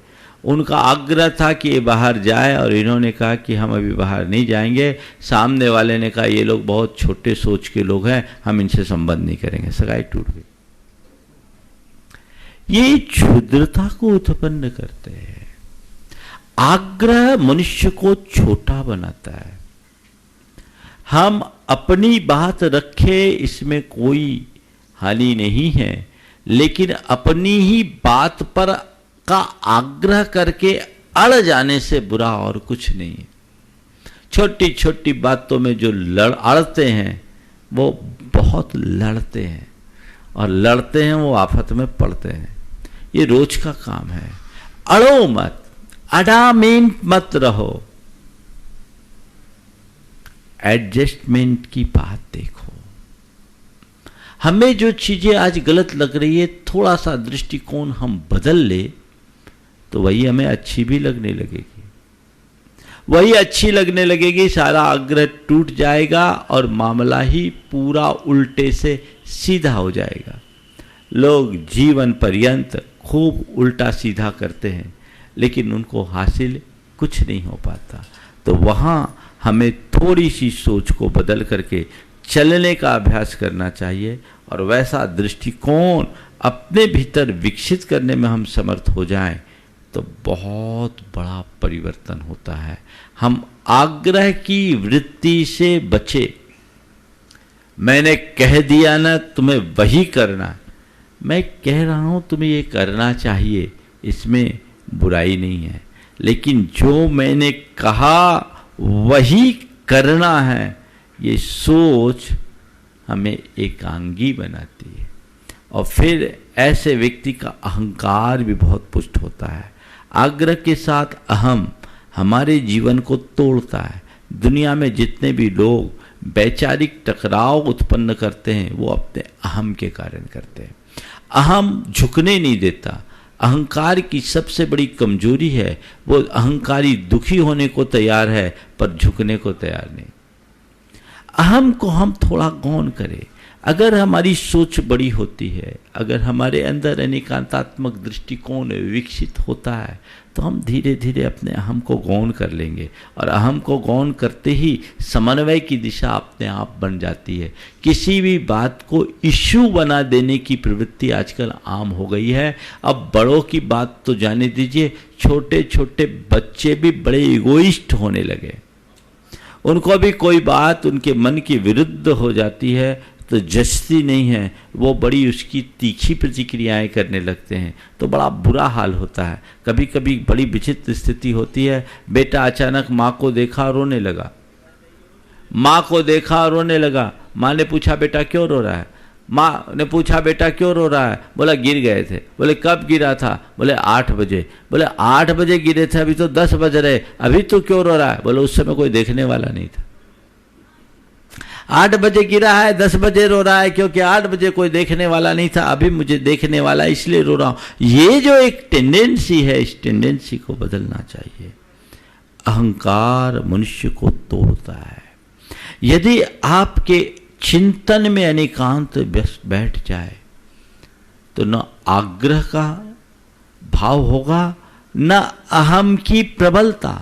S3: उनका आग्रह था कि ये बाहर जाए और इन्होंने कहा कि हम अभी बाहर नहीं जाएंगे। सामने वाले ने कहा ये लोग बहुत छोटे सोच के लोग हैं, हम इनसे संबंध नहीं करेंगे। सगाई टूट गई। ये क्षुद्रता को उत्पन्न करते हैं। आग्रह मनुष्य को छोटा बनाता है। हम अपनी बात रखे इसमें कोई हानि नहीं है, लेकिन अपनी ही बात पर का आग्रह करके अड़ जाने से बुरा और कुछ नहीं है। छोटी छोटी बातों में जो अड़ते हैं वो बहुत लड़ते हैं, और लड़ते हैं वो आफत में पड़ते हैं। ये रोज का काम है। अड़ो मत, अडामेंट मत रहो। एडजस्टमेंट की बात देखो। हमें जो चीजें आज गलत लग रही है, थोड़ा सा दृष्टिकोण हम बदल ले तो वही हमें अच्छी भी लगने लगेगी, वही अच्छी लगने लगेगी। सारा आग्रह टूट जाएगा और मामला ही पूरा उल्टे से सीधा हो जाएगा। लोग जीवन पर्यंत खूब उल्टा सीधा करते हैं, लेकिन उनको हासिल कुछ नहीं हो पाता। तो वहां हमें थोड़ी सी सोच को बदल करके चलने का अभ्यास करना चाहिए, और वैसा दृष्टिकोण अपने भीतर विकसित करने में हम समर्थ हो जाएं तो बहुत बड़ा परिवर्तन होता है। हम आग्रह की वृत्ति से बचे। मैंने कह दिया ना तुम्हें वही करना, मैं कह रहा हूं तुम्हें ये करना चाहिए, इसमें बुराई नहीं है, लेकिन जो मैंने कहा वही करना है, ये सोच हमें एकांगी बनाती है। और फिर ऐसे व्यक्ति का अहंकार भी बहुत पुष्ट होता है। आग्रह के साथ अहम हमारे जीवन को तोड़ता है। दुनिया में जितने भी लोग वैचारिक टकराव उत्पन्न करते हैं वो अपने अहम के कारण करते हैं। अहम झुकने नहीं देता। अहंकार की सबसे बड़ी कमजोरी है, वो अहंकारी दुखी होने को तैयार है पर झुकने को तैयार नहीं। अहम को हम थोड़ा गौण करें। अगर हमारी सोच बड़ी होती है, अगर हमारे अंदर अनेकांतात्मक दृष्टिकोण विकसित होता है, तो हम धीरे धीरे अपने अहम को गौण कर लेंगे, और अहम को गौण करते ही समन्वय की दिशा अपने आप बन जाती है। किसी भी बात को इश्यू बना देने की प्रवृत्ति आजकल आम हो गई है। अब बड़ों की बात तो जाने दीजिए, छोटे छोटे बच्चे भी बड़े इगोइस्ट होने लगे। उनको भी कोई बात उनके मन के विरुद्ध हो जाती है तो जचती नहीं है, वो बड़ी उसकी तीखी प्रतिक्रियाएं करने लगते हैं, तो बड़ा बुरा हाल होता है। कभी कभी बड़ी विचित्र स्थिति होती है। बेटा अचानक माँ को देखा रोने लगा, माँ को देखा रोने लगा। माँ ने पूछा बेटा क्यों रो रहा है? माँ ने पूछा बेटा क्यों रो रहा है? बोला गिर गए थे। बोले कब गिरा था? बोले 8 बजे। बोले 8 बजे गिरे थे, अभी तो 10 बज रहे, अभी तो क्यों रो रहा है? बोले उस समय कोई देखने वाला नहीं था। 8 बजे गिरा है, 10 बजे रो रहा है क्योंकि 8 बजे कोई देखने वाला नहीं था, अभी मुझे देखने वाला इसलिए रो रहा हूं। ये जो एक टेंडेंसी है, इस टेंडेंसी को बदलना चाहिए। अहंकार मनुष्य को तोड़ता है। यदि आपके चिंतन में अनेकांत बैठ जाए तो न आग्रह का भाव होगा, न अहम की प्रबलता।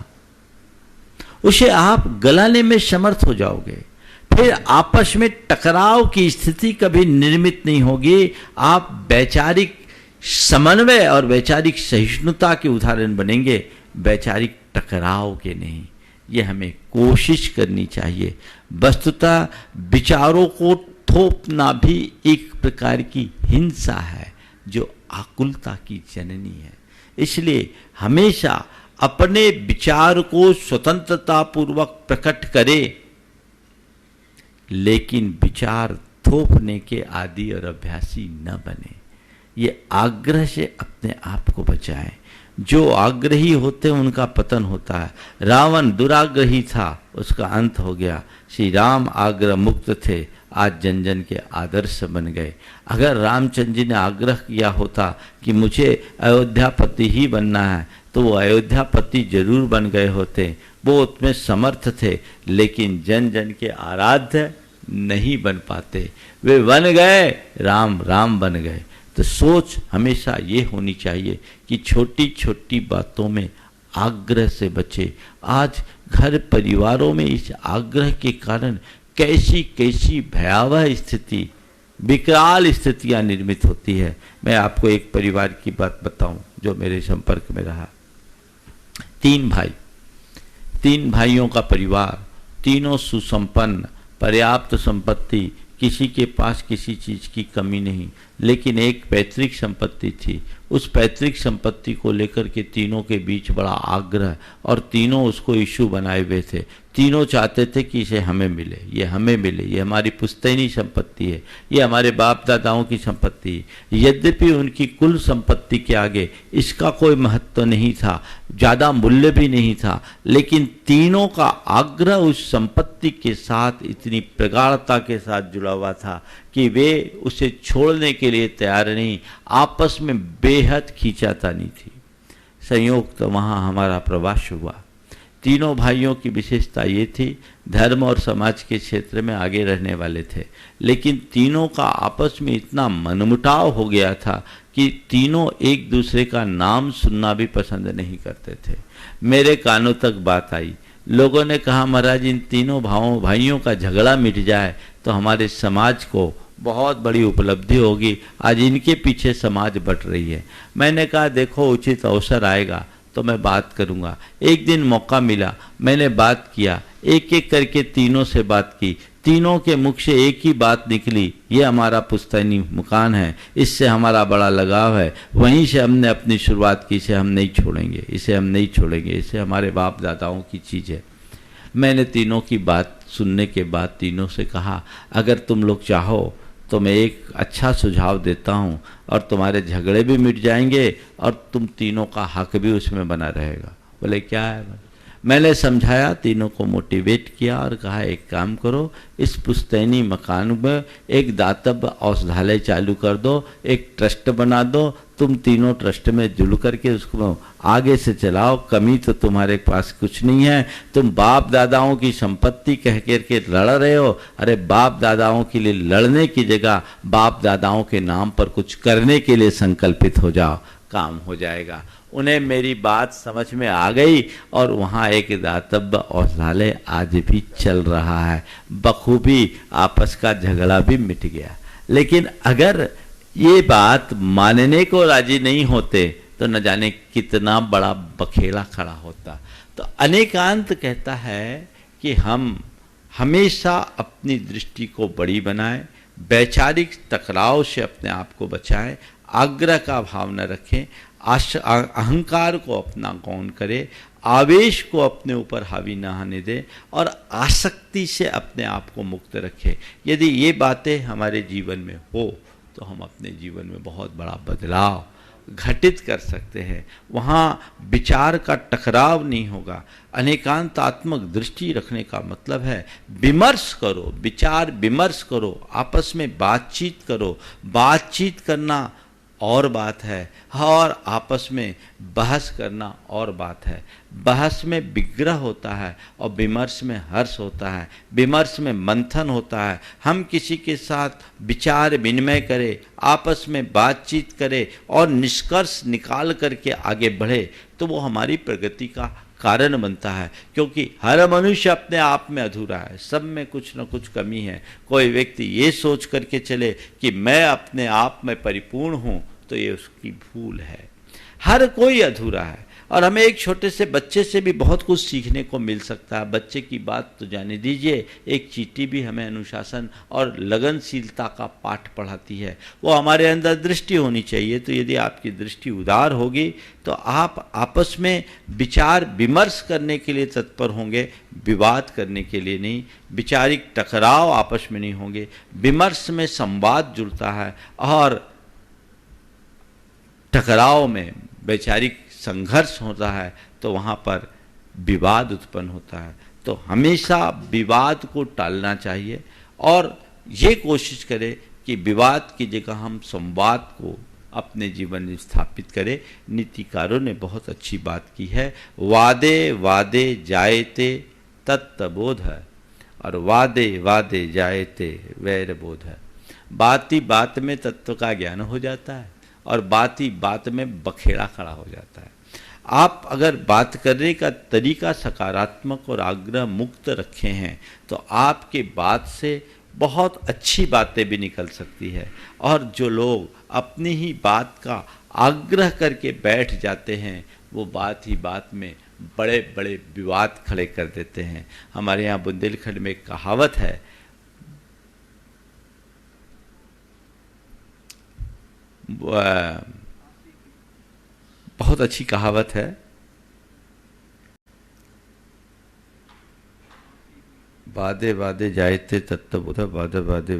S3: उसे आप गलाने में समर्थ हो जाओगे। फिर आपस में टकराव की स्थिति कभी निर्मित नहीं होगी। आप वैचारिक समन्वय और वैचारिक सहिष्णुता के उदाहरण बनेंगे, वैचारिक टकराव के नहीं। ये हमें कोशिश करनी चाहिए। वस्तुतः विचारों को थोपना भी एक प्रकार की हिंसा है जो आकुलता की जननी है। इसलिए हमेशा अपने विचार को स्वतंत्रता पूर्वक प्रकट करे, लेकिन विचार थोपने के आदी और अभ्यासी न बने। ये आग्रह से अपने आप को बचाएं। जो आग्रही होते हैं उनका पतन होता है। रावण दुराग्रही था, उसका अंत हो गया। श्री राम आग्रह मुक्त थे, आज जन जन के आदर्श बन गए। अगर रामचंद्र जी ने आग्रह किया होता कि मुझे अयोध्यापति ही बनना है, तो वो अयोध्यापति जरूर बन गए होते, वो उसमें समर्थ थे, लेकिन जन जन के आराध्य नहीं बन पाते। वे बन गए राम, राम बन गए। तो सोच हमेशा ये होनी चाहिए कि छोटी छोटी बातों में आग्रह से बचे। आज घर परिवारों में इस आग्रह के कारण कैसी कैसी भयावह स्थिति, विकराल स्थितियां निर्मित होती है। मैं आपको एक परिवार की बात बताऊं जो मेरे संपर्क में रहा। 3 भाई, 3 भाइयों का परिवार, तीनों सुसंपन्न, पर्याप्त संपत्ति, किसी के पास किसी चीज की कमी नहीं, लेकिन एक पैतृक संपत्ति थी। उस पैतृक संपत्ति को लेकर के तीनों के बीच बड़ा आग्रह, और तीनों उसको इशू बनाए हुए थे। तीनों चाहते थे कि इसे हमें मिले, ये हमें मिले, ये हमारी पुश्तैनी संपत्ति है, ये हमारे बाप दादाओं की संपत्ति है। यद्यपि उनकी कुल संपत्ति के आगे इसका कोई महत्व नहीं था, ज़्यादा मूल्य भी नहीं था, लेकिन तीनों का आग्रह उस संपत्ति के साथ इतनी प्रगाढ़ता के साथ जुड़ा हुआ था कि वे उसे छोड़ने के लिए तैयार नहीं, आपस में बेहद खींचातानी थी। संयोग तो वहाँ हमारा प्रवास हुआ। तीनों भाइयों की विशेषता ये थी, धर्म और समाज के क्षेत्र में आगे रहने वाले थे, लेकिन तीनों का आपस में इतना मनमुटाव हो गया था कि तीनों एक दूसरे का नाम सुनना भी पसंद नहीं करते थे। मेरे कानों तक बात आई, लोगों ने कहा महाराज इन तीनों भाइयों का झगड़ा मिट जाए तो हमारे समाज को बहुत बड़ी उपलब्धि होगी, आज इनके पीछे समाज बट रही है। मैंने कहा देखो उचित अवसर आएगा तो मैं बात करूंगा। एक दिन मौका मिला, मैंने बात किया, एक एक करके तीनों से बात की। तीनों के मुख से एक ही बात निकली, ये हमारा पुश्तैनी मकान है, इससे हमारा बड़ा लगाव है, वहीं से हमने अपनी शुरुआत की, इसे हम नहीं छोड़ेंगे, इसे हम नहीं छोड़ेंगे, इसे हमारे बाप दादाओं की चीज़ है। मैंने तीनों की बात सुनने के बाद तीनों से कहा अगर तुम लोग चाहो तो मैं एक अच्छा सुझाव देता हूँ और तुम्हारे झगड़े भी मिट जाएंगे और तुम तीनों का हक भी उसमें बना रहेगा। बोले क्या है? मैंने समझाया, तीनों को मोटिवेट किया और कहा एक काम करो, इस पुश्तैनी मकान में एक दातव्य औषधालय चालू कर दो, एक ट्रस्ट बना दो, तुम तीनों ट्रस्ट में जुड़ करके उसको आगे से चलाओ। कमी तो तुम्हारे पास कुछ नहीं है, तुम बाप दादाओं की संपत्ति कह करके लड़ रहे हो। अरे बाप दादाओं के लिए लड़ने की जगह बाप दादाओं के नाम पर कुछ करने के लिए संकल्पित हो जाओ, काम हो जाएगा। उन्हें मेरी बात समझ में आ गई और वहाँ एक दातव्य औषधालय आज भी चल रहा है, बखूबी आपस का झगड़ा भी मिट गया। लेकिन अगर ये बात मानने को राजी नहीं होते तो न जाने कितना बड़ा बखेड़ा खड़ा होता। तो अनेकांत कहता है कि हम हमेशा अपनी दृष्टि को बड़ी बनाएं, वैचारिक टकराव से अपने आप को बचाएं, आग्रह का भाव न रखें, अहंकार को अपना गौण करे, आवेश को अपने ऊपर हावी न होने दे और आसक्ति से अपने आप को मुक्त रखे। यदि ये बातें हमारे जीवन में हो तो हम अपने जीवन में बहुत बड़ा बदलाव घटित कर सकते हैं। वहाँ विचार का टकराव नहीं होगा। अनेकांतात्मक दृष्टि रखने का मतलब है विमर्श करो, विचार विमर्श करो, आपस में बातचीत करो। बातचीत करना और बात है और आपस में बहस करना और बात है। बहस में विग्रह होता है और विमर्श में हर्ष होता है, विमर्श में मंथन होता है। हम किसी के साथ विचार विनिमय करें, आपस में बातचीत करें और निष्कर्ष निकाल करके आगे बढ़े तो वो हमारी प्रगति का कारण बनता है। क्योंकि हर मनुष्य अपने आप में अधूरा है, सब में कुछ न कुछ कमी है। कोई व्यक्ति ये सोच करके चले कि मैं अपने आप में परिपूर्ण हूँ तो ये उसकी भूल है। हर कोई अधूरा है। और हमें एक छोटे से बच्चे से भी बहुत कुछ सीखने को मिल सकता है। बच्चे की बात तो जाने दीजिए, एक चींटी भी हमें अनुशासन और लगनशीलता का पाठ पढ़ाती है। वो हमारे अंदर दृष्टि होनी चाहिए। तो यदि आपकी दृष्टि उदार होगी तो आप आपस में विचार विमर्श करने के लिए तत्पर होंगे, विवाद करने के लिए नहीं। विचारिक टकराव आपस में नहीं होंगे, विमर्श में संवाद जुड़ता है और टकराव में वैचारिक संघर्ष होता है तो वहाँ पर विवाद उत्पन्न होता है। तो हमेशा विवाद को टालना चाहिए और ये कोशिश करें कि विवाद की जगह हम संवाद को अपने जीवन में स्थापित करें। नीतिकारों ने बहुत अच्छी बात की है, वादे वादे जायते तत्तबोध है और वादे वादे जायते वैरबोध है। बात ही बात में तत्व का ज्ञान हो जाता है और बात ही बात में बखेड़ा खड़ा हो जाता है। आप अगर बात करने का तरीका सकारात्मक और आग्रह मुक्त रखे हैं तो आपके बात से बहुत अच्छी बातें भी निकल सकती है। और जो लोग अपनी ही बात का आग्रह करके बैठ जाते हैं वो बात ही बात में बड़े बड़े विवाद खड़े कर देते हैं। हमारे यहाँ बुंदेलखंड में एक कहावत है, बहुत अच्छी कहावत है, वादे वादे जायते तत्तबोध, वादे वादे,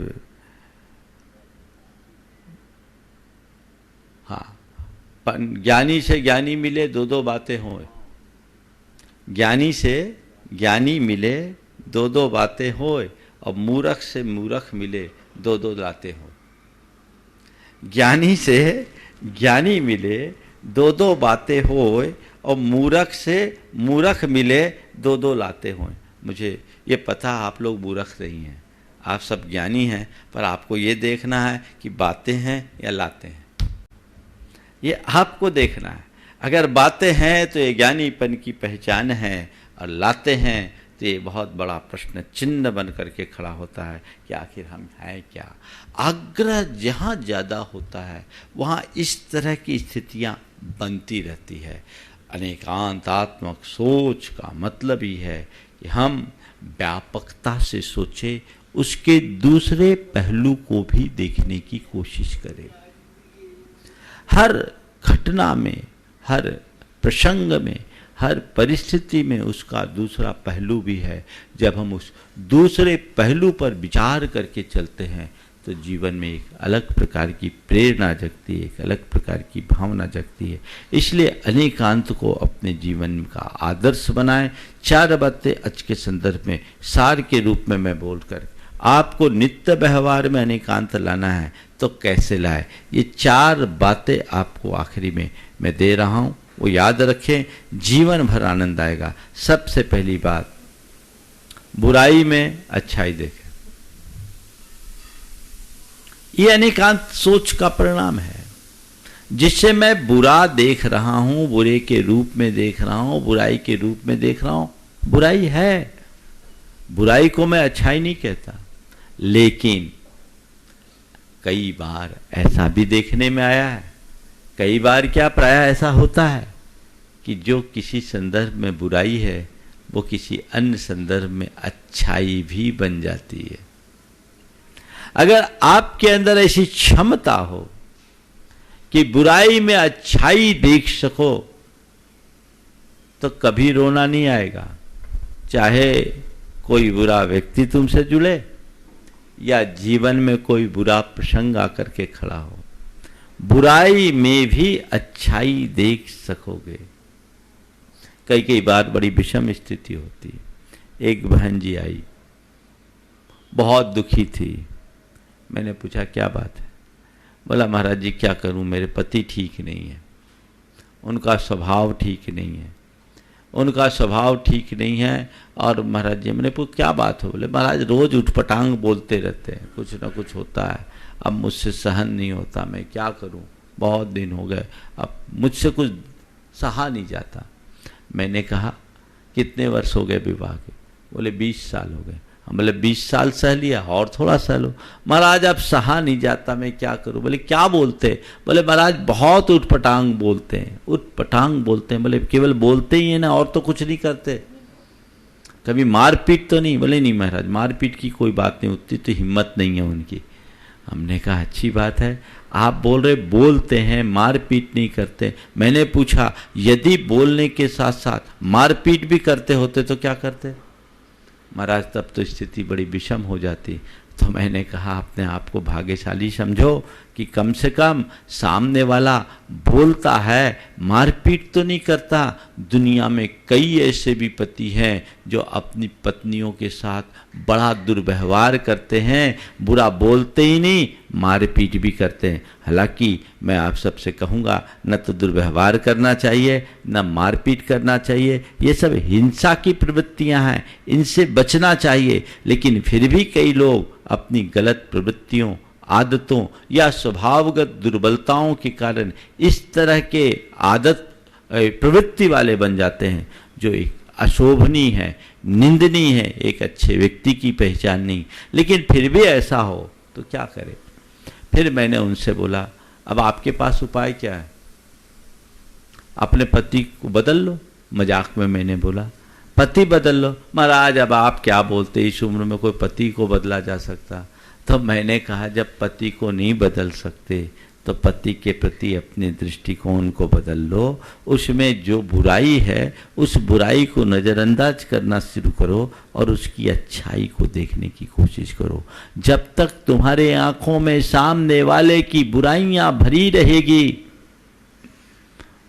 S3: हाँ, ज्ञानी से ज्ञानी मिले दो दो बातें हों, ज्ञानी से ज्ञानी मिले दो दो बातें होए और मूर्ख से मूर्ख मिले दो दो लाते हो। ज्ञानी से ज्ञानी मिले दो दो बातें होए और मूर्ख से मूर्ख मिले दो दो लाते होए। मुझे ये पता आप लोग मूर्ख नहीं हैं, आप सब ज्ञानी हैं, पर आपको ये देखना है कि बातें हैं या लाते हैं, ये आपको देखना है। अगर बातें हैं तो ये ज्ञानीपन की पहचान है और लाते हैं तो ये बहुत बड़ा प्रश्न चिन्ह बन करके खड़ा होता है कि आखिर हम हैं क्या। आग्रह जहाँ ज़्यादा होता है वहाँ इस तरह की स्थितियाँ बनती रहती है। अनेकांतात्मक सोच का मतलब ही है कि हम व्यापकता से सोचें, उसके दूसरे पहलू को भी देखने की कोशिश करें। हर घटना में, हर प्रसंग में, हर परिस्थिति में उसका दूसरा पहलू भी है। जब हम उस दूसरे पहलू पर विचार करके चलते हैं तो जीवन में एक अलग प्रकार की प्रेरणा जगती है, एक अलग प्रकार की भावना जगती है। इसलिए अनेकांत को अपने जीवन का आदर्श बनाएं। 4 बातें आज के संदर्भ में सार के रूप में मैं बोलकर आपको नित्य व्यवहार में अनेकांत लाना है तो कैसे लाए, ये 4 बातें आपको आखिरी में मैं दे रहा हूँ, वो याद रखें, जीवन भर आनंद आएगा। सबसे पहली बात, बुराई में अच्छाई देखें। ये अनेकांत सोच का परिणाम है। जिससे मैं बुरा देख रहा हूं, बुरे के रूप में देख रहा हूं, बुराई के रूप में देख रहा हूं, बुराई है, बुराई को मैं अच्छाई नहीं कहता। लेकिन कई बार ऐसा भी देखने में आया है, कई बार क्या प्रायः ऐसा होता है कि जो किसी संदर्भ में बुराई है वो किसी अन्य संदर्भ में अच्छाई भी बन जाती है। अगर आपके अंदर ऐसी क्षमता हो कि बुराई में अच्छाई देख सको तो कभी रोना नहीं आएगा, चाहे कोई बुरा व्यक्ति तुमसे जुड़े या जीवन में कोई बुरा प्रसंग आकर के खड़ा हो, बुराई में भी अच्छाई देख सकोगे। कई कई बार बड़ी विषम स्थिति होती है। एक बहन जी आई, बहुत दुखी थी। मैंने पूछा क्या बात है? बोला महाराज जी क्या करूं, मेरे पति ठीक नहीं है, उनका स्वभाव ठीक नहीं है, उनका स्वभाव ठीक नहीं है। और महाराज जी, मैंने पूछा क्या बात हो? बोले महाराज रोज उठपटांग बोलते रहते हैं, कुछ ना कुछ होता है, अब मुझसे सहन नहीं होता, मैं क्या करूं, बहुत दिन हो गए, अब मुझसे कुछ सहा नहीं जाता। मैंने कहा कितने वर्ष हो गए विवाह के? बोले 20 साल हो गए। हम बोले 20 साल सह लिया और थोड़ा सह लो। महाराज अब सहा नहीं जाता, मैं क्या करूं? बोले क्या बोलते? बोले महाराज बहुत उठपटांग बोलते हैं, उठपटांग बोलते हैं। बोले केवल बोलते ही है ना, और तो कुछ नहीं करते? कभी मारपीट तो नहीं? बोले नहीं महाराज, मारपीट की कोई बात नहीं, उतनी तो हिम्मत नहीं है उनकी। हमने कहा अच्छी बात है, आप बोल रहे बोलते हैं, मारपीट नहीं करते। मैंने पूछा यदि बोलने के साथ साथ मारपीट भी करते होते तो क्या करते? महाराज तब तो स्थिति बड़ी विषम हो जाती। तो मैंने कहा अपने आप को भाग्यशाली समझो कि कम से कम सामने वाला बोलता है, मारपीट तो नहीं करता। दुनिया में कई ऐसे भी पति हैं जो अपनी पत्नियों के साथ बड़ा दुर्व्यवहार करते हैं, बुरा बोलते ही नहीं, मारपीट भी करते हैं। हालांकि मैं आप सबसे कहूँगा न तो दुर्व्यवहार करना चाहिए, न मारपीट करना चाहिए। ये सब हिंसा की प्रवृत्तियां हैं, इनसे बचना चाहिए। लेकिन फिर भी कई लोग अपनी गलत प्रवृत्तियों, आदतों या स्वभावगत दुर्बलताओं के कारण इस तरह के आदत प्रवृत्ति वाले बन जाते हैं जो एक अशोभनीय है, निंदनीय है, एक अच्छे व्यक्ति की पहचान नहीं। लेकिन फिर भी ऐसा हो तो क्या करें? फिर मैंने उनसे बोला अब आपके पास उपाय क्या है? अपने पति को बदल लो। मजाक में मैंने बोला पति बदल लो। महाराज अब आप क्या बोलते, इस उम्र में कोई पति को बदला जा सकता? तो मैंने कहा जब पति को नहीं बदल सकते तो पति के प्रति अपने दृष्टिकोण को बदल लो। उसमें जो बुराई है उस बुराई को नज़रअंदाज करना शुरू करो और उसकी अच्छाई को देखने की कोशिश करो। जब तक तुम्हारे आंखों में सामने वाले की बुराइयां भरी रहेगी,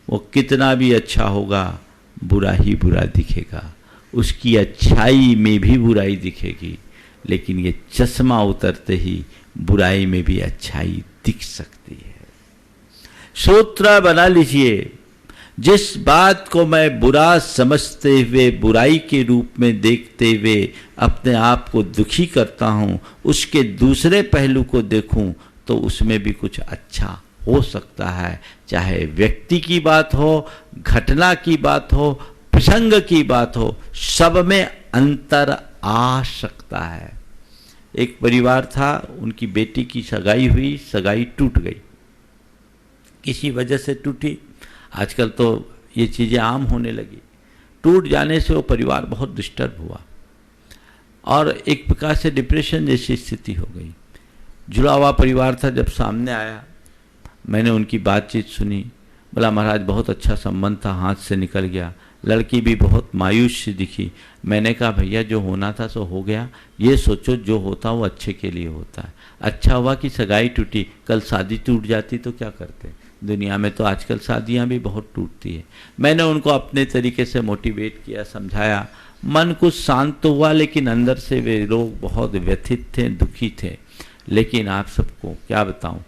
S3: वो कितना भी अच्छा होगा बुरा ही बुरा दिखेगा, उसकी अच्छाई में भी बुराई दिखेगी। लेकिन ये चश्मा उतरते ही बुराई में भी अच्छाई दिख सकती है। सूत्र बना लीजिए, जिस बात को मैं बुरा समझते हुए, बुराई के रूप में देखते हुए अपने आप को दुखी करता हूँ, उसके दूसरे पहलू को देखूं तो उसमें भी कुछ अच्छा हो सकता है। चाहे व्यक्ति की बात हो, घटना की बात हो, प्रसंग की बात हो, सब में अंतर आ सकता है। एक परिवार था, उनकी बेटी की सगाई हुई, सगाई टूट गई, किसी वजह से टूटी। आजकल तो ये चीज़ें आम होने लगी। टूट जाने से वो परिवार बहुत डिस्टर्ब हुआ और एक प्रकार से डिप्रेशन जैसी स्थिति हो गई। जुड़ा हुआ परिवार था। जब सामने आया, मैंने उनकी बातचीत सुनी। बोला महाराज बहुत अच्छा संबंध था, हाथ से निकल गया। लड़की भी बहुत मायूस सी दिखी। मैंने कहा भैया जो होना था सो हो गया, ये सोचो जो होता वो अच्छे के लिए होता है। अच्छा हुआ कि सगाई टूटी, कल शादी टूट जाती तो क्या करते? दुनिया में तो आजकल शादियां भी बहुत टूटती है। मैंने उनको अपने तरीके से मोटिवेट किया, समझाया। मन कुछ शांत तो हुआ, लेकिन अंदर से वे लोग बहुत व्यथित थे, दुखी थे। लेकिन आप सबको क्या बताऊं,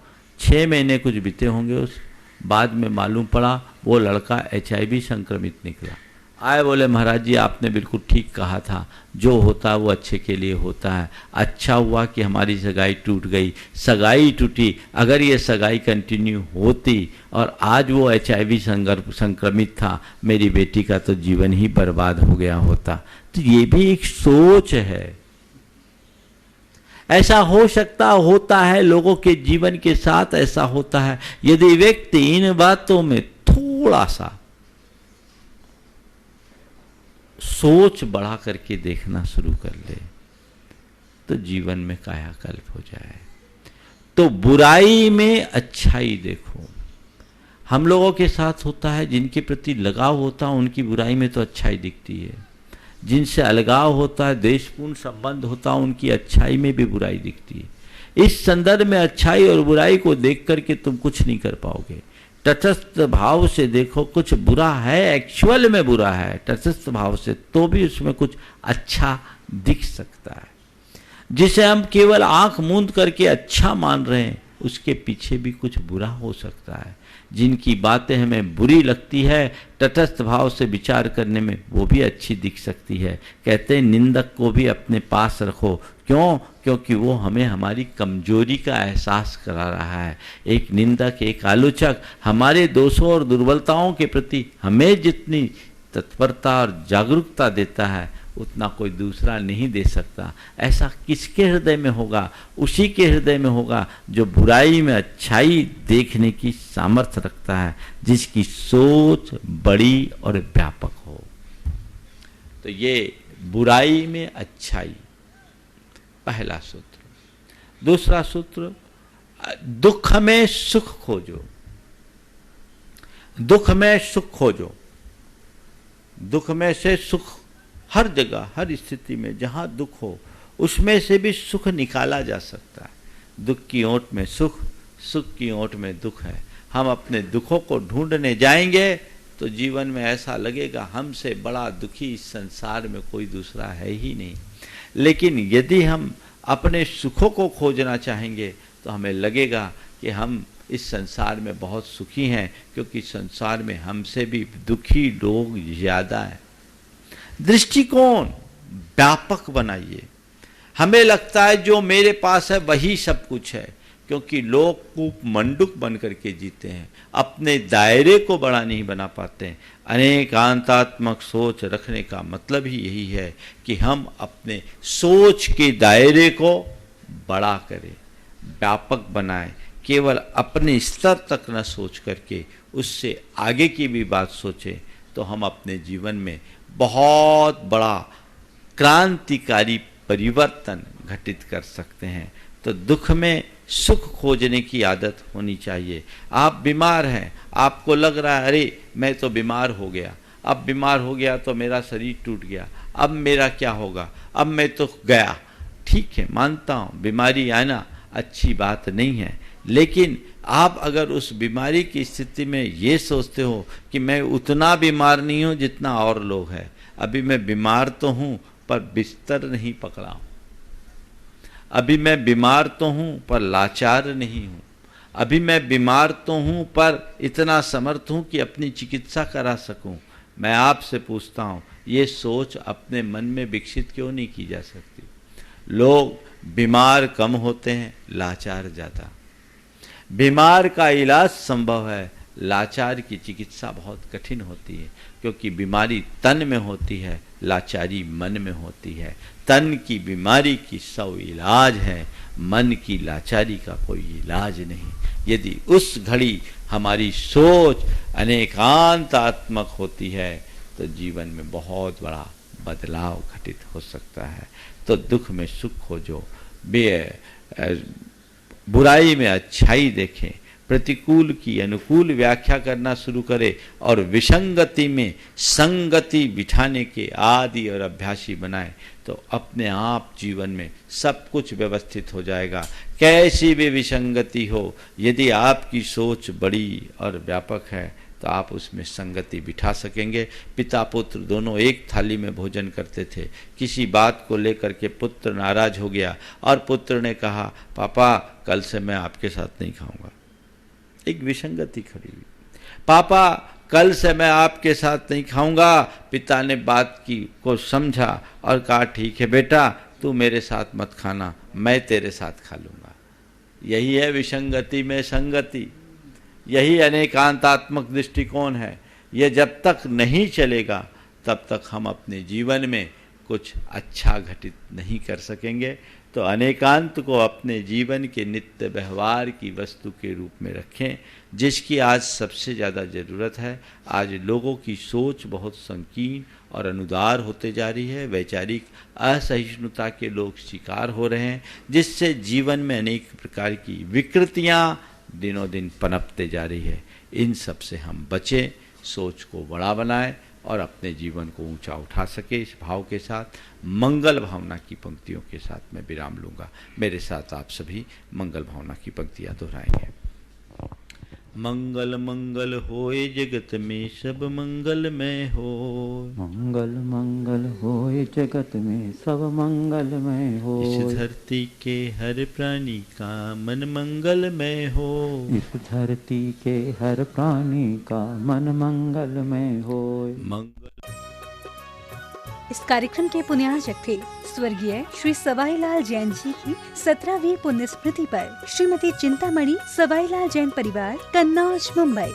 S3: 6 महीने कुछ बीते होंगे, उस बाद में मालूम पड़ा वो लड़का HIV संक्रमित निकला। आए बोले महाराज जी आपने बिल्कुल ठीक कहा था, जो होता है वो अच्छे के लिए होता है। अच्छा हुआ कि हमारी सगाई टूट गई। सगाई टूटी, अगर ये सगाई कंटिन्यू होती और आज वो HIV संक्रमित था, मेरी बेटी का तो जीवन ही बर्बाद हो गया होता। तो ये भी एक सोच है। ऐसा हो सकता होता है, लोगों के जीवन के साथ ऐसा होता है। यदि व्यक्ति इन बातों में थोड़ा सा सोच बढ़ा करके देखना शुरू कर ले तो जीवन में कायाकल्प हो जाए। तो बुराई में अच्छाई देखो। हम लोगों के साथ होता है, जिनके प्रति लगाव होता है उनकी बुराई में तो अच्छाई दिखती है। जिनसे अलगाव होता है, देशपूर्ण संबंध होता है, उनकी अच्छाई में भी बुराई दिखती है। इस संदर्भ में अच्छाई और बुराई को देख करके तुम कुछ नहीं कर पाओगे। तटस्थ भाव से देखो, कुछ बुरा है, एक्चुअल में बुरा है, तटस्थ भाव से, तो भी उसमें कुछ अच्छा दिख सकता है। जिसे हम केवल आंख मूंद करके अच्छा मान रहे हैं, उसके पीछे भी कुछ बुरा हो सकता है। जिनकी बातें हमें बुरी लगती है, तटस्थ भाव से विचार करने में वो भी अच्छी दिख सकती है। कहते हैं निंदक को भी अपने पास रखो। क्यों? क्योंकि वो हमें हमारी कमजोरी का एहसास करा रहा है। एक निंदक, एक आलोचक हमारे दोषों और दुर्बलताओं के प्रति हमें जितनी तत्परता और जागरूकता देता है, उतना कोई दूसरा नहीं दे सकता। ऐसा किसके हृदय में होगा? उसी के हृदय में होगा जो बुराई में अच्छाई देखने की सामर्थ्य रखता है, जिसकी सोच बड़ी और व्यापक हो। तो ये बुराई में अच्छाई, पहला सूत्र। दूसरा सूत्र, दुख में सुख खोजो। दुख में सुख खोजो। दुख में से सुख, हर जगह हर स्थिति में जहां दुख हो उसमें से भी सुख निकाला जा सकता है। दुख की ओट में सुख, सुख की ओट में दुख है। हम अपने दुखों को ढूंढने जाएंगे तो जीवन में ऐसा लगेगा हमसे बड़ा दुखी इस संसार में कोई दूसरा है ही नहीं। लेकिन यदि हम अपने सुखों को खोजना चाहेंगे तो हमें लगेगा कि हम इस संसार में बहुत सुखी हैं, क्योंकि संसार में हमसे भी दुखी लोग ज्यादा हैं। दृष्टिकोण व्यापक बनाइए। हमें लगता है जो मेरे पास है वही सब कुछ है, क्योंकि लोग कूप मंडूक बन करके जीते हैं, अपने दायरे को बड़ा नहीं बना पाते हैं। अनेकांतात्मक सोच रखने का मतलब ही यही है कि हम अपने सोच के दायरे को बड़ा करें, व्यापक बनाएं। केवल अपने स्तर तक न सोच करके उससे आगे की भी बात सोचें तो हम अपने जीवन में बहुत बड़ा क्रांतिकारी परिवर्तन घटित कर सकते हैं। तो दुख में सुख खोजने की आदत होनी चाहिए। आप बीमार हैं, आपको लग रहा है अरे मैं तो बीमार हो गया, अब बीमार हो गया तो मेरा शरीर टूट गया, अब मेरा क्या होगा, अब मैं तो गया। ठीक है, मानता हूँ बीमारी आना अच्छी बात नहीं है, लेकिन आप अगर उस बीमारी की स्थिति में ये सोचते हो कि मैं उतना बीमार नहीं हूँ जितना और लोग हैं, अभी मैं बीमार तो हूँ पर बिस्तर नहीं पकड़ा हूँ, अभी मैं बीमार तो हूँ पर लाचार नहीं हूँ, अभी मैं बीमार तो हूँ पर इतना समर्थ हूँ कि अपनी चिकित्सा करा सकूँ। मैं आपसे पूछता हूँ, ये सोच अपने मन में विकसित क्यों नहीं की जा सकती? लोग बीमार कम होते हैं, लाचार ज़्यादा। बीमार का इलाज संभव है, लाचार की चिकित्सा बहुत कठिन होती है, क्योंकि बीमारी तन में होती है, लाचारी मन में होती है। तन की बीमारी की 100 इलाज है, मन की लाचारी का कोई इलाज नहीं। यदि उस घड़ी हमारी सोच अनेकांतात्मक होती है तो जीवन में बहुत बड़ा बदलाव घटित हो सकता है। तो दुख में सुख खोजो, बुराई में अच्छाई देखें, प्रतिकूल की अनुकूल व्याख्या करना शुरू करें और विसंगति में संगति बिठाने के आदि और अभ्यासी बनाएं, तो अपने आप जीवन में सब कुछ व्यवस्थित हो जाएगा। कैसी भी विसंगति हो, यदि आपकी सोच बड़ी और व्यापक है तो आप उसमें संगति बिठा सकेंगे। पिता पुत्र दोनों एक थाली में भोजन करते थे। किसी बात को लेकर के पुत्र नाराज हो गया और पुत्र ने कहा, पापा कल से मैं आपके साथ नहीं खाऊंगा। एक विसंगति खड़ी हुई। पापा कल से मैं आपके साथ नहीं खाऊंगा। पिता ने बात की को समझा और कहा, ठीक है बेटा, तू मेरे साथ मत खाना, मैं तेरे साथ खा लूंगा। यही है विसंगति में संगति, यही अनेकांतात्मक दृष्टिकोण है। यह जब तक नहीं चलेगा तब तक हम अपने जीवन में कुछ अच्छा घटित नहीं कर सकेंगे। तो अनेकांत को अपने जीवन के नित्य व्यवहार की वस्तु के रूप में रखें, जिसकी आज सबसे ज़्यादा ज़रूरत है। आज लोगों की सोच बहुत संकीर्ण और अनुदार होते जा रही है। वैचारिक असहिष्णुता के लोग शिकार हो रहे हैं, जिससे जीवन में अनेक प्रकार की विकृतियाँ दिनों दिन पनपते जा रही है। इन सब से हम बचें, सोच को बड़ा बनाएं और अपने जीवन को ऊंचा उठा सके। इस भाव के साथ मंगल भावना की पंक्तियों के साथ मैं विराम लूँगा। मेरे साथ आप सभी मंगल भावना की पंक्तियाँ दोहराएंगे। मंगल मंगल होए जगत में सब मंगलमय हो।
S2: मंगल मंगल होए जगत में सब मंगलमय हो।
S3: इस धरती के हर प्राणी का मन मंगलमय हो।
S2: इस धरती के हर प्राणी का मन मंगलमय हो।
S3: मंगल
S1: इस कार्यक्रम के पुण्यार्चक थे स्वर्गीय श्री सवाईलाल जैन जी की 17वीं पुण्य स्मृति पर श्रीमती चिंतामणि सवाईलाल जैन परिवार, कन्नौज, मुंबई।